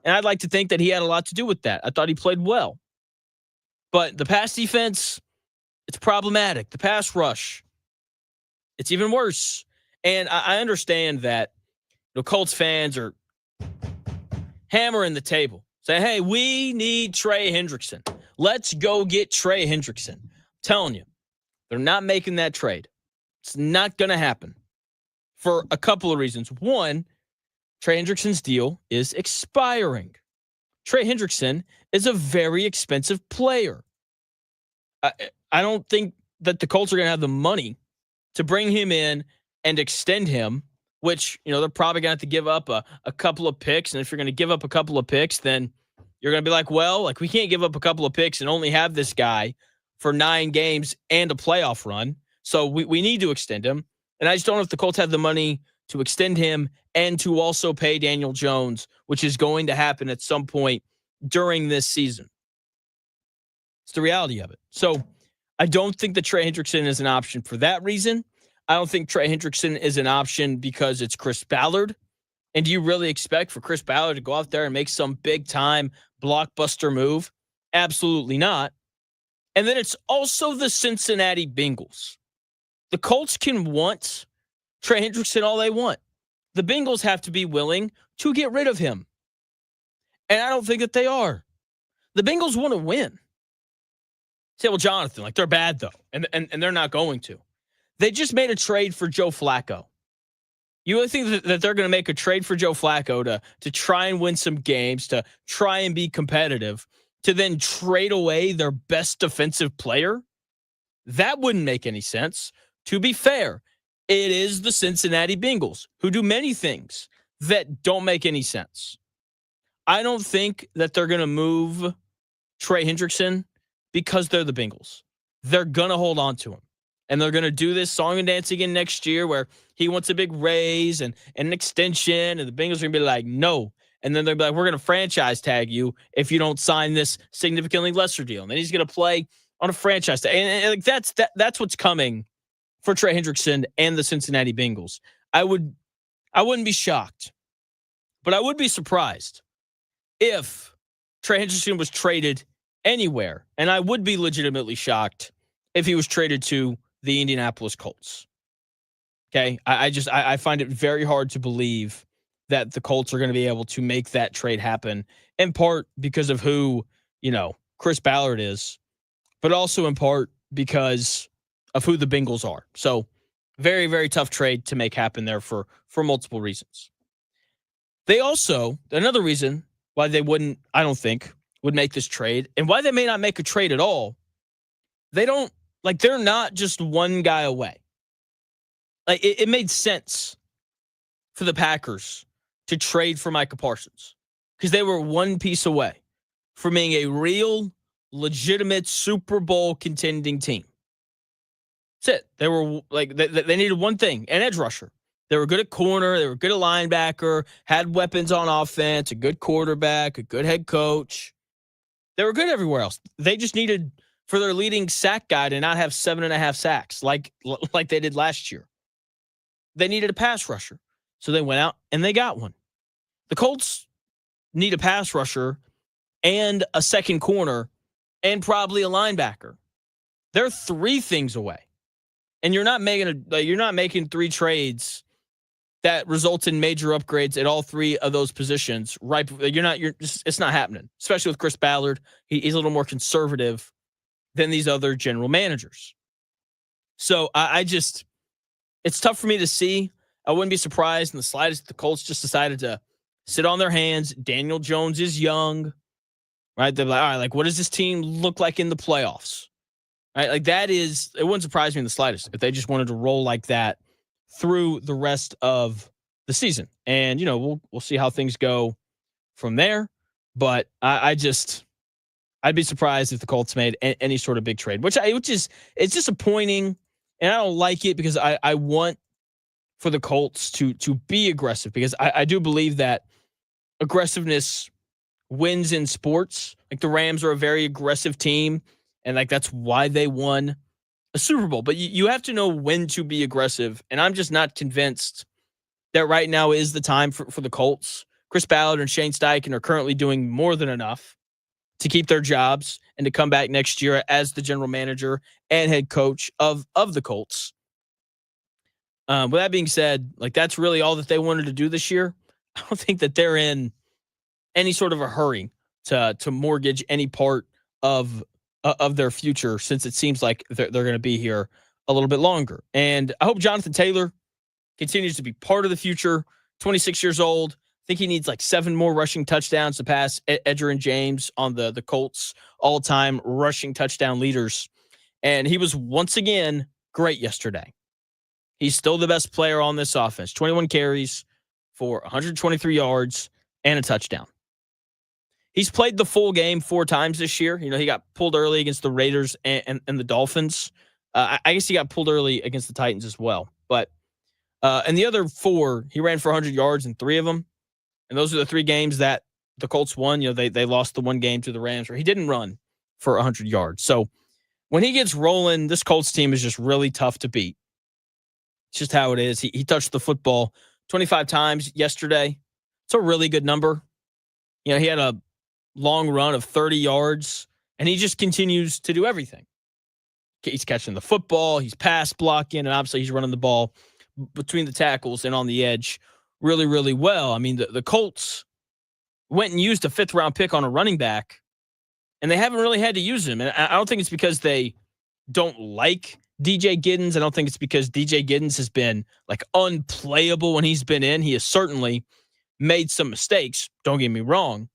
and I'd like to think that he had a lot to do with that. I thought he played well. But the pass defense, it's problematic. The pass rush, it's even worse. And I understand that Colts fans are hammering the table, saying, hey, we need Trey Hendrickson. Let's go get Trey Hendrickson. I'm telling you, they're not making that trade. It's not going to happen. For a couple of reasons. One, Trey Hendrickson's deal is expiring. Trey Hendrickson is a very expensive player. I don't think that the Colts are going to have the money to bring him in and extend him, which, they're probably going to have to give up a couple of picks. And if you're going to give up a couple of picks, then you're going to be like, well, we can't give up a couple of picks and only have this guy for 9 games and a playoff run. So we need to extend him. And I just don't know if the Colts have the money to extend him and to also pay Daniel Jones, which is going to happen at some point during this season. It's the reality of it. So I don't think that Trey Hendrickson is an option for that reason. I don't think Trey Hendrickson is an option because it's Chris Ballard. And do you really expect for Chris Ballard to go out there and make some big-time blockbuster move? Absolutely not. And then it's also the Cincinnati Bengals. The Colts can want Trey Hendrickson all they want. The Bengals have to be willing to get rid of him. And I don't think that they are. The Bengals want to win. Say, well, Jonathan, like they're bad though. And they're not going to. They just made a trade for Joe Flacco. You really think that they're going to make a trade for Joe Flacco to try and win some games, to try and be competitive, to then trade away their best defensive player? That wouldn't make any sense. To be fair, it is the Cincinnati Bengals who do many things that don't make any sense. I don't think that they're going to move Trey Hendrickson because they're the Bengals. They're going to hold on to him. And they're going to do this song and dance again next year where he wants a big raise and an extension, and the Bengals are going to be like, no. And then they'll be like, we're going to franchise tag you if you don't sign this significantly lesser deal. And then he's going to play on a franchise tag. And like that's what's coming for Trey Hendrickson and the Cincinnati Bengals. I wouldn't be shocked, but I would be surprised if Trey Hendrickson was traded anywhere. And I would be legitimately shocked if he was traded to the Indianapolis Colts. Okay. I find it very hard to believe that the Colts are going to be able to make that trade happen, in part because of who, Chris Ballard is, but also in part because of who the Bengals are. So very, very tough trade to make happen there for multiple reasons. They also, another reason why they wouldn't, I don't think, would make this trade, and why they may not make a trade at all, they're not just one guy away. Like it made sense for the Packers to trade for Micah Parsons because they were one piece away from being a real, legitimate Super Bowl contending team. That's it. They were like they needed one thing: an edge rusher. They were good at corner. They were good at linebacker. Had weapons on offense. A good quarterback. A good head coach. They were good everywhere else. They just needed for their leading sack guy to not have 7.5 sacks like they did last year. They needed a pass rusher. So they went out and they got one. The Colts need a pass rusher and a second corner and probably a linebacker. They're 3 things away. And you're not making 3 trades that result in major upgrades at all 3 of those positions. Right? It's not happening, especially with Chris Ballard. He's a little more conservative than these other general managers. So it's tough for me to see. I wouldn't be surprised in the slightest if the Colts just decided to sit on their hands. Daniel Jones is young, right? They're like, all right, like what does this team look like in the playoffs? Right? Like it wouldn't surprise me in the slightest if they just wanted to roll like that through the rest of the season. And, we'll see how things go from there. But I'd be surprised if the Colts made any sort of big trade, which is it's disappointing, and I don't like it because I want for the Colts to be aggressive, because I do believe that aggressiveness wins in sports. Like the Rams are a very aggressive team, and like that's why they won a Super Bowl. But you have to know when to be aggressive, and I'm just not convinced that right now is the time for the Colts. Chris Ballard and Shane Steichen are currently doing more than enough to keep their jobs and to come back next year as the general manager and head coach of the Colts. With that being said, like that's really all that they wanted to do this year. I don't think that they're in any sort of a hurry to mortgage any part of their future, since it seems like they're going to be here a little bit longer. And I hope Jonathan Taylor continues to be part of the future. 26 years old. I think he needs like 7 more rushing touchdowns to pass Edgerrin James on the Colts all-time rushing touchdown leaders. And he was once again great yesterday. He's still the best player on this offense. 21 carries for 123 yards and a touchdown. He's played the full game 4 times this year. He got pulled early against the Raiders and the Dolphins. I guess he got pulled early against the Titans as well. But and the other 4, he ran for 100 yards in 3 of them. And those are the 3 games that the Colts won. They lost the one game to the Rams where he didn't run for 100 yards. So when he gets rolling, this Colts team is just really tough to beat. It's just how it is. He touched the football 25 times yesterday. It's a really good number. You know, he had a long run of 30 yards, and he just continues to do everything. He's catching the football, he's pass blocking, and obviously he's running the ball between the tackles and on the edge really, really well. I mean, the Colts went and used a fifth-round pick on a running back, and they haven't really had to use him. And I don't think it's because they don't like DJ Giddens. I don't think it's because DJ Giddens has been like unplayable when he's been in. He has certainly made some mistakes. Don't get me wrong.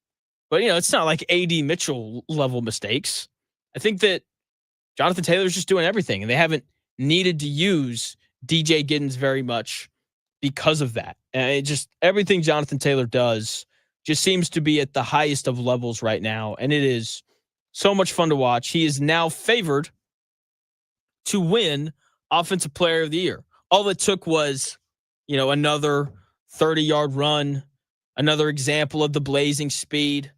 But, you know, it's not like A.D. Mitchell level mistakes. I think that Jonathan Taylor's just doing everything, and they haven't needed to use DJ Giddens very much because of that. And it just everything Jonathan Taylor does just seems to be at the highest of levels right now, and it is so much fun to watch. He is now favored to win Offensive Player of the Year. All it took was, you know, another 30-yard run, another example of the blazing speed.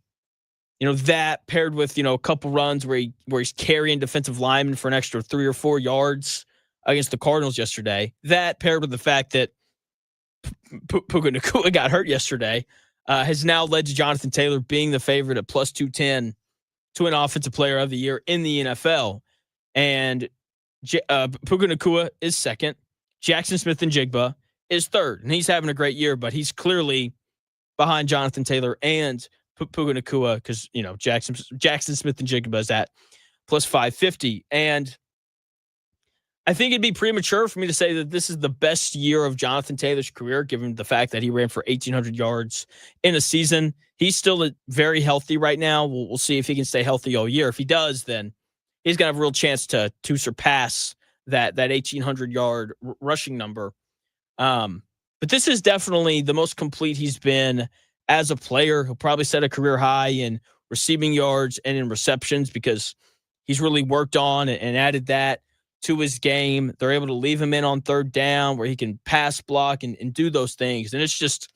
You know, that paired with, you know, a couple runs where he's carrying defensive linemen for an extra 3 or 4 yards against the Cardinals yesterday. That paired with the fact that Puka Nacua got hurt yesterday has now led to Jonathan Taylor being the favorite at plus 210 to an Offensive Player of the Year in the NFL. And Puka Nacua is second. Jackson Smith-Njigba is third. And he's having a great year, but he's clearly behind Jonathan Taylor and Puka Nacua because, you know, Jackson Smith-Njigba is at plus 550. And I think it'd be premature for me to say that this is the best year of Jonathan Taylor's career, given the fact that he ran for 1,800 yards in a season. He's still very healthy right now. We'll see if he can stay healthy all year. If he does, then he's going to have a real chance to surpass that 1,800-yard rushing number. But this is definitely the most complete he's been as a player. He'll probably set a career high in receiving yards and in receptions because he's really worked on and added that to his game. They're able to leave him in on third down where he can pass block and do those things. And it's just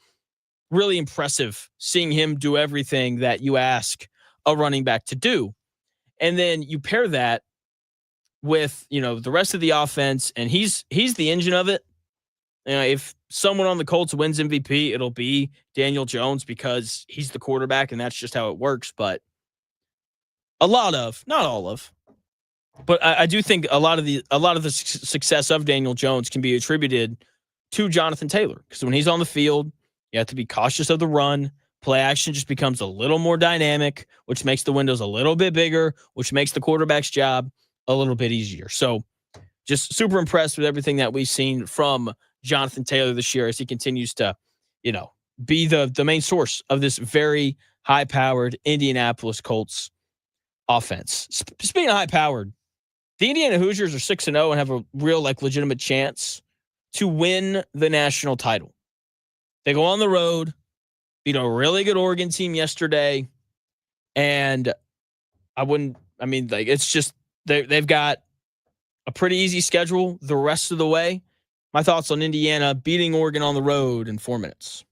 really impressive seeing him do everything that you ask a running back to do. And then you pair that with, you know, the rest of the offense, and he's the engine of it. You know, if someone on the Colts wins MVP, it'll be Daniel Jones because he's the quarterback, and that's just how it works. But not all of, but I do think a lot of the success of Daniel Jones can be attributed to Jonathan Taylor because when he's on the field, you have to be cautious of the run. Play action just becomes a little more dynamic, which makes the windows a little bit bigger, which makes the quarterback's job a little bit easier. So just super impressed with everything that we've seen from Jonathan Taylor this year as he continues to, you know, be the main source of this very high-powered Indianapolis Colts offense. Speaking of high-powered, the Indiana Hoosiers are 6-0 and have a real, like, legitimate chance to win the national title. They go on the road, beat a really good Oregon team yesterday, and it's just they've got a pretty easy schedule the rest of the way. My thoughts on Indiana beating Oregon on the road in 4 minutes.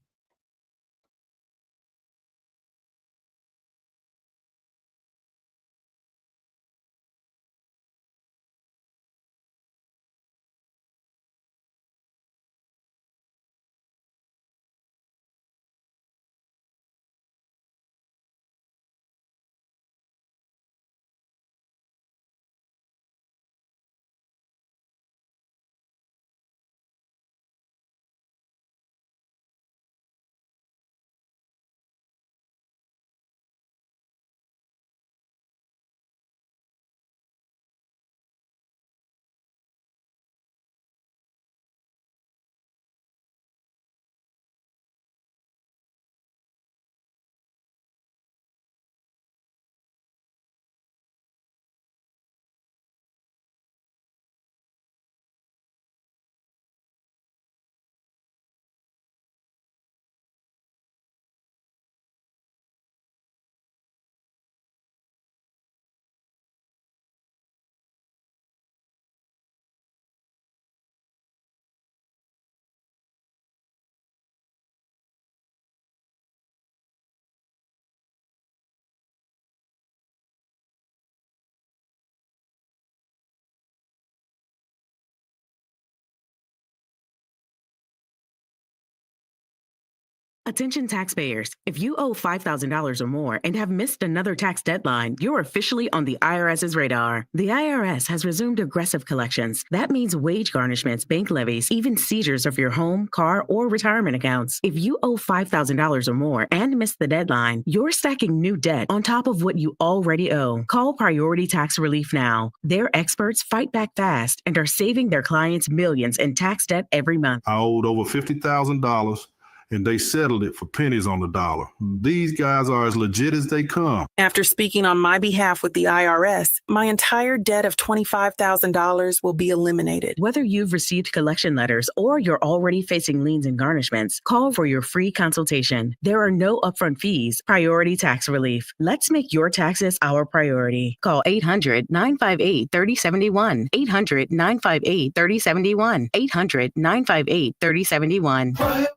Attention taxpayers, if you owe $5,000 or more and have missed another tax deadline, you're officially on the IRS's radar. The IRS has resumed aggressive collections. That means wage garnishments, bank levies, even seizures of your home, car, or retirement accounts. If you owe $5,000 or more and missed the deadline, you're stacking new debt on top of what you already owe. Call Priority Tax Relief now. Their experts fight back fast and are saving their clients millions in tax debt every month. I owed over $50,000. And they settled it for pennies on the dollar. These guys are as legit as they come. After speaking on my behalf with the IRS, my entire debt of $25,000 will be eliminated. Whether you've received collection letters or you're already facing liens and garnishments, call for your free consultation. There are no upfront fees. Priority Tax Relief. Let's make your taxes our priority. Call 800-958-3071. 800-958-3071. 800-958-3071.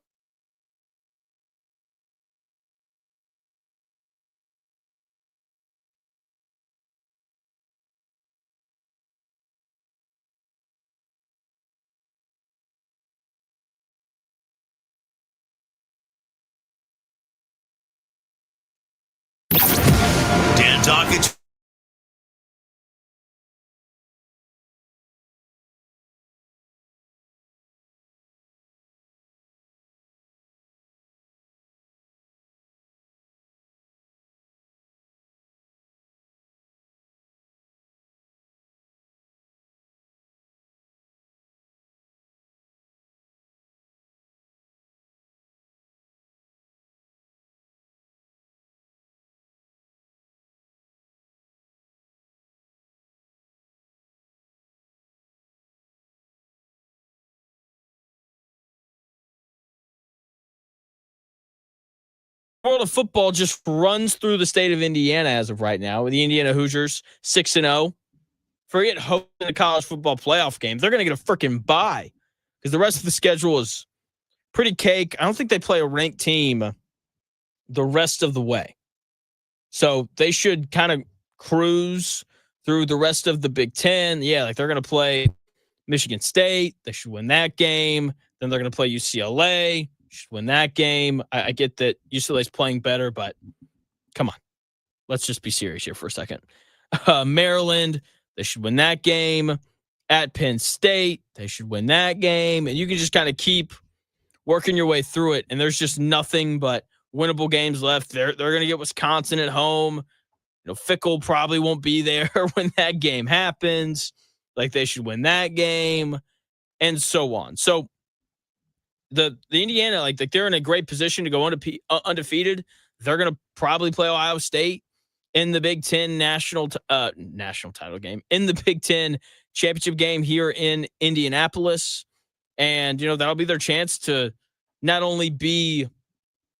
Dan Dockett. World of football just runs through the state of Indiana as of right now with the Indiana Hoosiers 6-0. Forget hosting the college football playoff games. They're going to get a freaking bye because the rest of the schedule is pretty cake. I don't think they play a ranked team the rest of the way. So they should kind of cruise through the rest of the Big Ten. Yeah, like they're going to play Michigan State. They should win that game. Then they're going to play UCLA. Should win that game. I get that UCLA's playing better, but come on. Let's just be serious here for a second. Maryland, they should win that game. At Penn State, they should win that game. And you can just kind of keep working your way through it. And there's just nothing but winnable games left. They're going to get Wisconsin at home. Fickle probably won't be there when that game happens. Like they should win that game and so on. So the Indiana, like they're in a great position to go undefeated. They're going to probably play Ohio State in the Big Ten national title game, in the Big Ten championship game here in Indianapolis. And, that'll be their chance to not only be,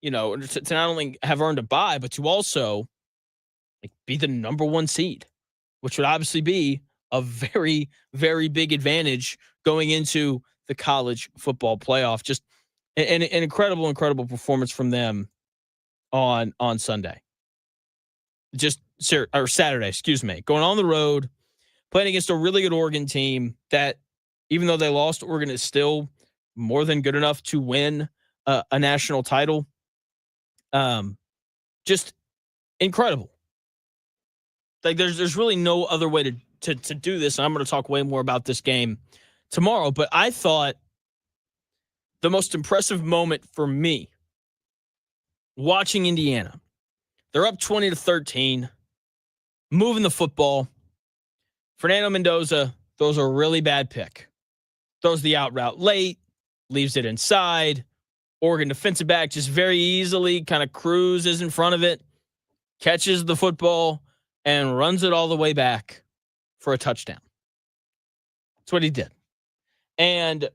to not only have earned a bye, but to also be the number one seed, which would obviously be a very, very big advantage going into the college football playoff. Just an incredible performance from them on Sunday. Saturday, going on the road, playing against a really good Oregon team that, even though they lost, Oregon is still more than good enough to win a national title. Just incredible. Like there's really no other way to do this. And I'm going to talk way more about this game tomorrow, but I thought the most impressive moment for me watching Indiana, they're up 20-13, moving the football. Fernando Mendoza throws a really bad pick. Throws the out route late, leaves it inside. Oregon defensive back just very easily kind of cruises in front of it, catches the football, and runs it all the way back for a touchdown. That's what he did. And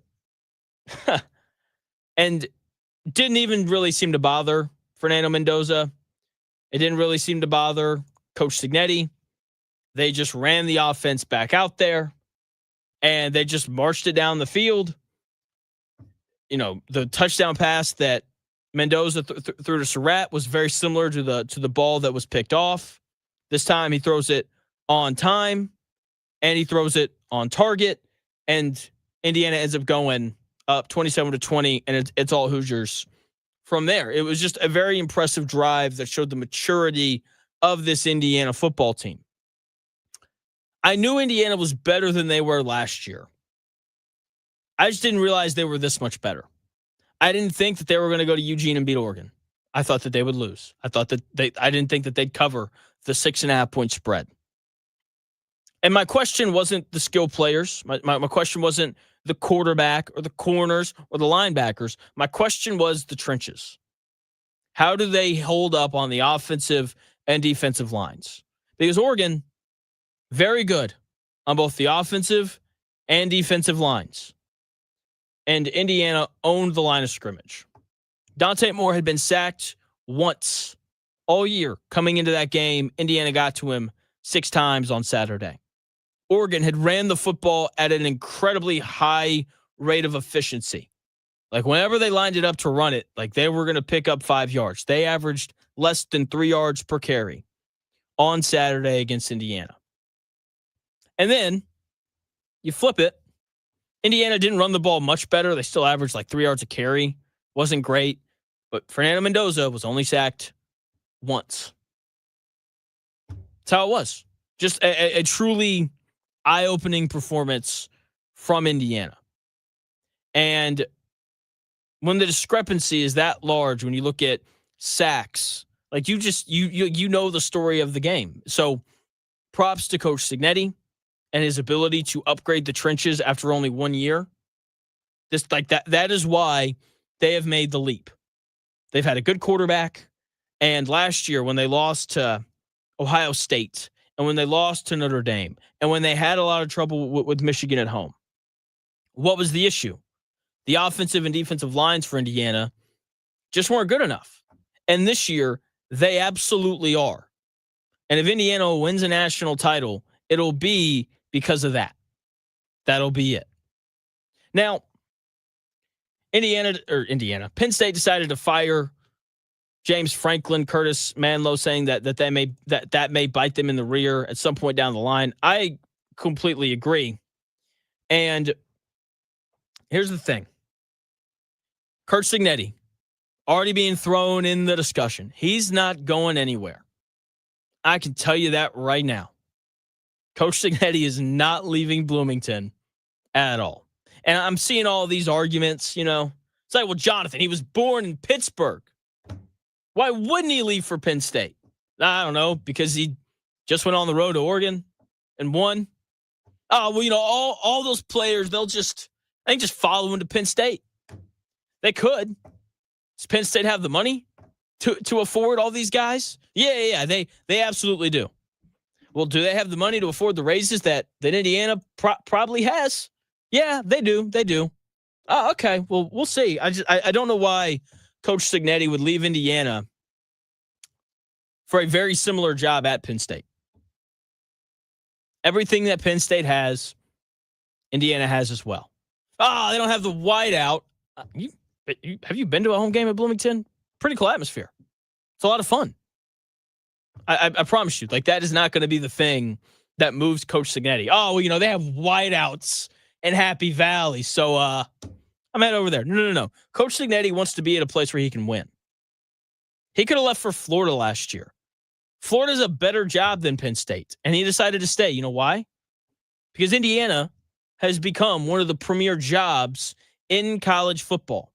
didn't even really seem to bother Fernando Mendoza. It didn't really seem to bother Coach Cignetti. They just ran the offense back out there, and they just marched it down the field. The touchdown pass that Mendoza threw to Surratt was very similar to the ball that was picked off. This time he throws it on time, and he throws it on target, and Indiana ends up going up 27-20, and it's all Hoosiers from there. It was just a very impressive drive that showed the maturity of this Indiana football team. I knew Indiana was better than they were last year. I just didn't realize they were this much better. I didn't think that they were going to go to Eugene and beat Oregon. I thought that they would lose. I didn't think that they'd cover the 6.5-point spread. And my question wasn't the skill players. My question wasn't the quarterback or the corners or the linebackers. My question was the trenches. How do they hold up on the offensive and defensive lines? Because Oregon, very good on both the offensive and defensive lines. And Indiana owned the line of scrimmage. Dante Moore had been sacked once all year. Coming into that game, Indiana got to him 6 times on Saturday. Oregon had ran the football at an incredibly high rate of efficiency. Like whenever they lined it up to run it, like they were going to pick up 5 yards. They averaged less than 3 yards per carry on Saturday against Indiana. And then you flip it. Indiana didn't run the ball much better. They still averaged like 3 yards a carry. Wasn't great. But Fernando Mendoza was only sacked once. That's how it was. Just a truly eye-opening performance from Indiana. And when the discrepancy is that large, when you look at sacks, like you know the story of the game. So props to Coach Cignetti and his ability to upgrade the trenches after only 1 year. That is why they have made the leap. They've had a good quarterback. And last year when they lost to Ohio State and when they lost to Notre Dame and when they had a lot of trouble with Michigan at home, what was the issue? The offensive and defensive lines for Indiana just weren't good enough. And this year, they absolutely are. And if Indiana wins a national title, it'll be because of that. That'll be it. Now, Penn State decided to fire James Franklin, Curtis Manlow, saying that may bite them in the rear at some point down the line. I completely agree. And here's the thing. Kurt Cignetti, already being thrown in the discussion. He's not going anywhere. I can tell you that right now. Coach Cignetti is not leaving Bloomington at all. And I'm seeing all these arguments, It's like, well, Jonathan, he was born in Pittsburgh. Why wouldn't he leave for Penn State? I don't know, because he just went on the road to Oregon and won. Oh, well, all those players, they'll just follow him to Penn State. They could. Does Penn State have the money to afford all these guys? Yeah, they absolutely do. Well, do they have the money to afford the raises that Indiana probably has? Yeah, they do. Oh, okay. Well, we'll see. I don't know why Coach Cignetti would leave Indiana for a very similar job at Penn State. Everything that Penn State has, Indiana has as well. They don't have the whiteout. Have you been to a home game at Bloomington? Pretty cool atmosphere. It's a lot of fun. I promise you, that is not going to be the thing that moves Coach Cignetti. They have whiteouts in Happy Valley, so I'm heading over there. No. Coach Cignetti wants to be at a place where he can win. He could have left for Florida last year. Florida's a better job than Penn State, and he decided to stay. You know why? Because Indiana has become one of the premier jobs in college football.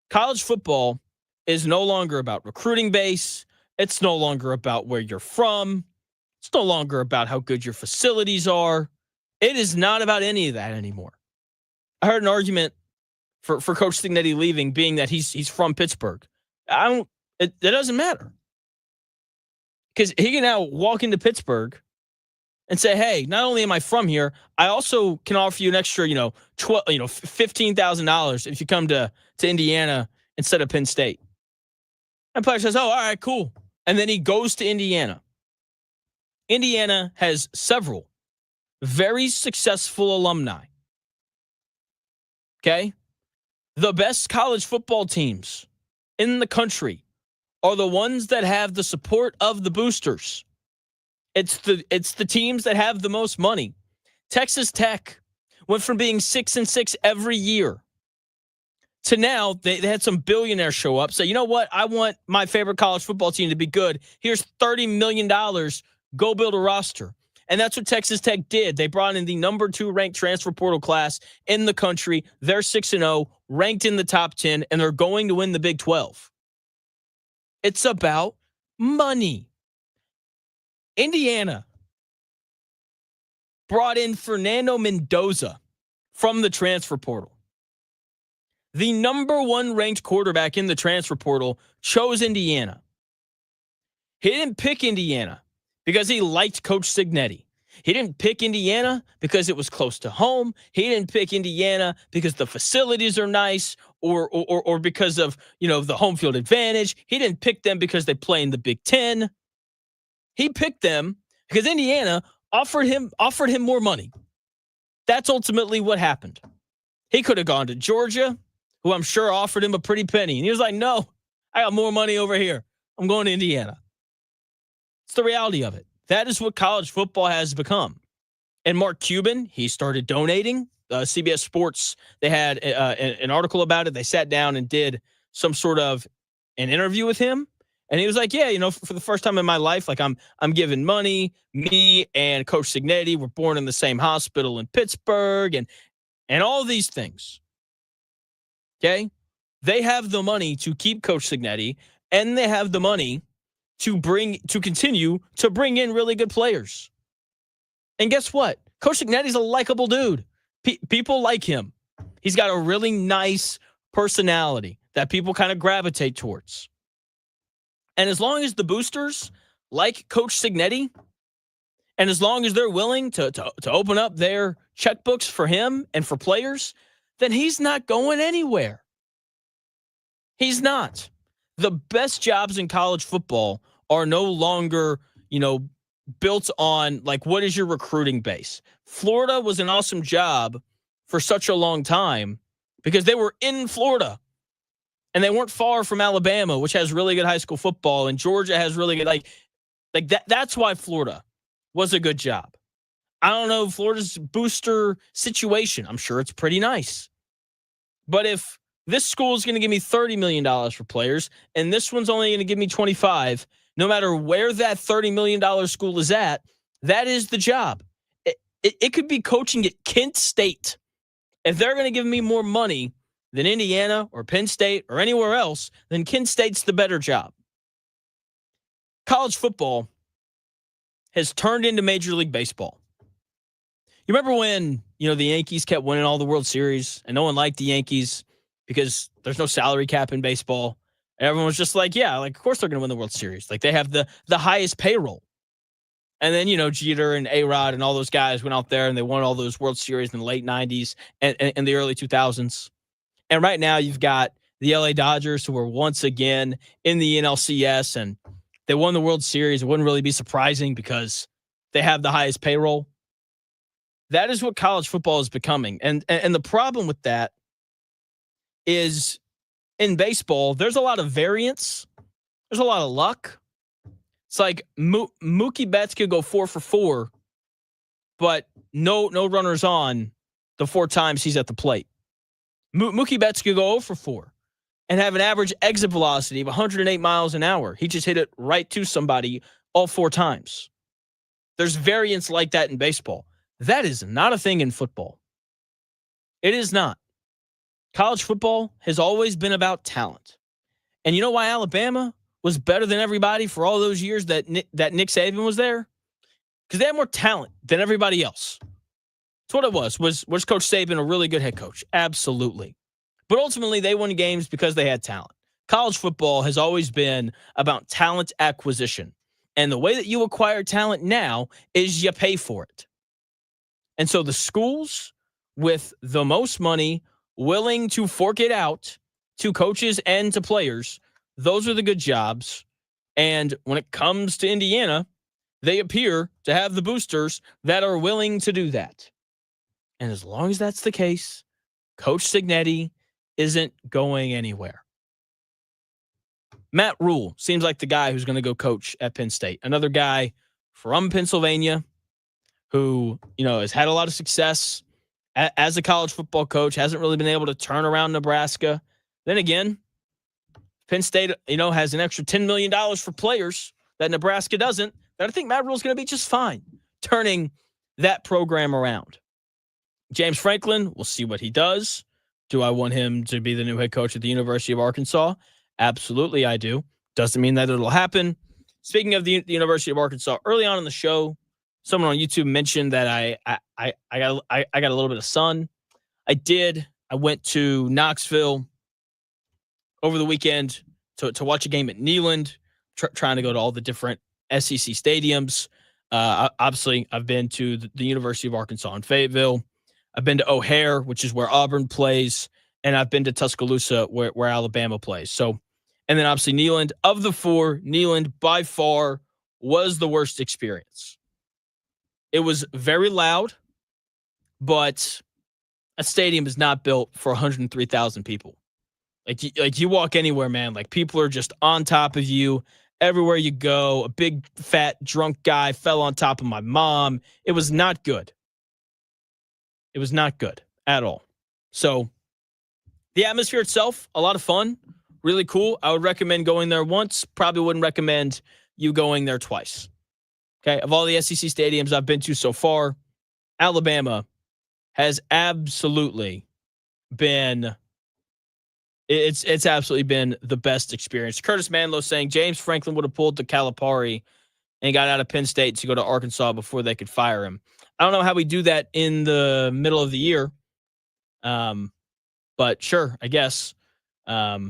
College football is no longer about recruiting base. It's no longer about where you're from. It's no longer about how good your facilities are. It is not about any of that anymore. I heard an argument for Coach Cignetti leaving being that he's from Pittsburgh. It doesn't matter. Because he can now walk into Pittsburgh and say, hey, not only am I from here, I also can offer you an extra, $15,000 if you come to Indiana instead of Penn State. And player says, all right, cool. And then he goes to Indiana. Indiana has several very successful alumni. Okay? The best college football teams in the country are the ones that have the support of the boosters. It's the teams that have the most money. Texas Tech went from being 6-6 every year to now they had some billionaires show up. Say, you know what? I want my favorite college football team to be good. Here's $30 million. Go build a roster. And that's what Texas Tech did. They brought in the number 2 ranked transfer portal class in the country. They're 6-0, ranked in the top 10, and they're going to win the Big 12. It's about money. Indiana brought in Fernando Mendoza from the transfer portal. The number 1 ranked quarterback in the transfer portal chose Indiana. He didn't pick Indiana because he liked Coach Cignetti. He didn't pick Indiana because it was close to home. He didn't pick Indiana because the facilities are nice or because of, the home field advantage. He didn't pick them because they play in the Big Ten. He picked them because Indiana offered him more money. That's ultimately what happened. He could have gone to Georgia, who I'm sure offered him a pretty penny. And he was like, no, I got more money over here. I'm going to Indiana. It's the reality of it. That is what college football has become. And Mark Cuban, he started donating. CBS Sports, they had an article about it. They sat down and did some sort of an interview with him. And he was like, yeah, for the first time in my life, like I'm giving money. Me and Coach Cignetti were born in the same hospital in Pittsburgh and all these things. Okay? They have the money to keep Coach Cignetti, and they have the money to continue to bring in really good players. And guess what? Coach Cignetti's a likable dude. People like him. He's got a really nice personality that people kind of gravitate towards. And as long as the boosters like Coach Cignetti, and as long as they're willing to open up their checkbooks for him and for players, then he's not going anywhere. He's not. The best jobs in college football are no longer, built on, like, what is your recruiting base? Florida was an awesome job for such a long time because they were in Florida and they weren't far from Alabama, which has really good high school football, and Georgia has really good, like that. That's why Florida was a good job. I don't know Florida's booster situation. I'm sure it's pretty nice. But if this school is going to give me $30 million for players and this one's only going to give me 25, no matter where that $30 million school is at, that is the job. It could be coaching at Kent State. If they're going to give me more money than Indiana or Penn State or anywhere else, then Kent State's the better job. College football has turned into Major League Baseball. You remember when, the Yankees kept winning all the World Series and no one liked the Yankees because there's no salary cap in baseball? Everyone was just like, yeah, like, of course they're going to win the World Series. Like, they have the highest payroll. And then, Jeter and A-Rod and all those guys went out there and they won all those World Series in the late 90s and in the early 2000s. And right now you've got the LA Dodgers, who are once again in the NLCS, and they won the World Series. It wouldn't really be surprising because they have the highest payroll. That is what college football is becoming. And the problem with that is, in baseball, there's a lot of variance. There's a lot of luck. It's like Mookie Betts could go 4 for 4, but no runners on the 4 times he's at the plate. Mookie Betts could go 0 for 4 and have an average exit velocity of 108 miles an hour. He just hit it right to somebody all 4 times. There's variance like that in baseball. That is not a thing in football. It is not. College football has always been about talent. And you know why Alabama was better than everybody for all those years that Nick Saban was there? Because they had more talent than everybody else. That's what it was. Was Coach Saban a really good head coach? Absolutely. But ultimately, they won games because they had talent. College football has always been about talent acquisition. And the way that you acquire talent now is you pay for it. And so the schools with the most money willing to fork it out to coaches and to players, those are the good jobs. And when it comes to Indiana, they appear to have the boosters that are willing to do that. And as long as that's the case, Coach Cignetti isn't going anywhere. Matt Rule seems like the guy who's going to go coach at Penn State. Another guy from Pennsylvania who, has had a lot of success as a college football coach, hasn't really been able to turn around Nebraska Then again, Penn State, has an extra $10 million for players that Nebraska doesn't. Then I think Matt Rule's going to be just fine turning that program around. James Franklin, we'll see what he does. Do I want him to be the new head coach at the University of Arkansas? Absolutely, I do. Doesn't mean that it'll happen. Speaking of the University of Arkansas, early on in the show, someone on YouTube mentioned that I got a little bit of sun. I did. I went to Knoxville over the weekend to watch a game at Neyland, trying to go to all the different SEC stadiums. Obviously, I've been to the University of Arkansas in Fayetteville. I've been to O'Hare, which is where Auburn plays, and I've been to Tuscaloosa, where Alabama plays. So, and then obviously Neyland. Of the four, Neyland by far was the worst experience. It was very loud, but a stadium is not built for 103,000 people. Like you walk anywhere, man, like people are just on top of you everywhere you go. A big, fat, drunk guy fell on top of my mom. It was not good. It was not good at all. So the atmosphere itself, a lot of fun, really cool. I would recommend going there once. Probably wouldn't recommend you going there twice. Okay, of all the SEC stadiums I've been to so far, Alabama has absolutely been it's absolutely been the best experience. Curtis Manlow saying James Franklin would have pulled the Calipari and got out of Penn State to go to Arkansas before they could fire him. I don't know how we do that in the middle of the year. But sure, I guess. Yeah,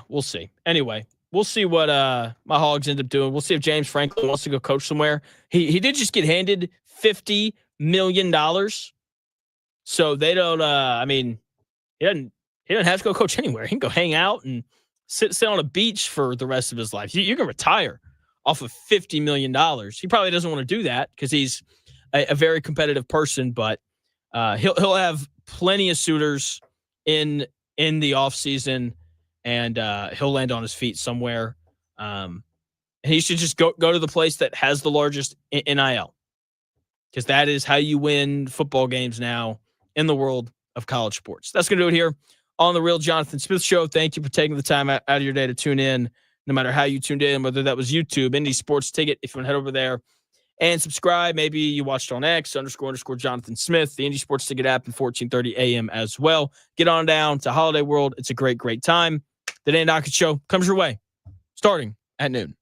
we'll see. Anyway, we'll see what my Hogs end up doing. We'll see if James Franklin wants to go coach somewhere. He did just get handed $50 million. So they don't he doesn't have to go coach anywhere. He can go hang out and sit on a beach for the rest of his life. You can retire off of $50 million. He probably doesn't want to do that because he's a very competitive person, but he'll have plenty of suitors in the offseason, and he'll land on his feet somewhere. And he should just go to the place that has the largest NIL, because that is how you win football games now in the world of college sports. That's going to do it here on the Real Jonathan Smith Show. Thank you for taking the time out of your day to tune in, no matter how you tuned in, whether that was YouTube, Indy Sports Ticket. If you want to head over there and subscribe, maybe you watched on X _ Jonathan Smith, the Indy Sports Ticket app, and 1430 AM as well. Get on down to Holiday World. It's a great, great time. The Dan Dockett Show comes your way starting at noon.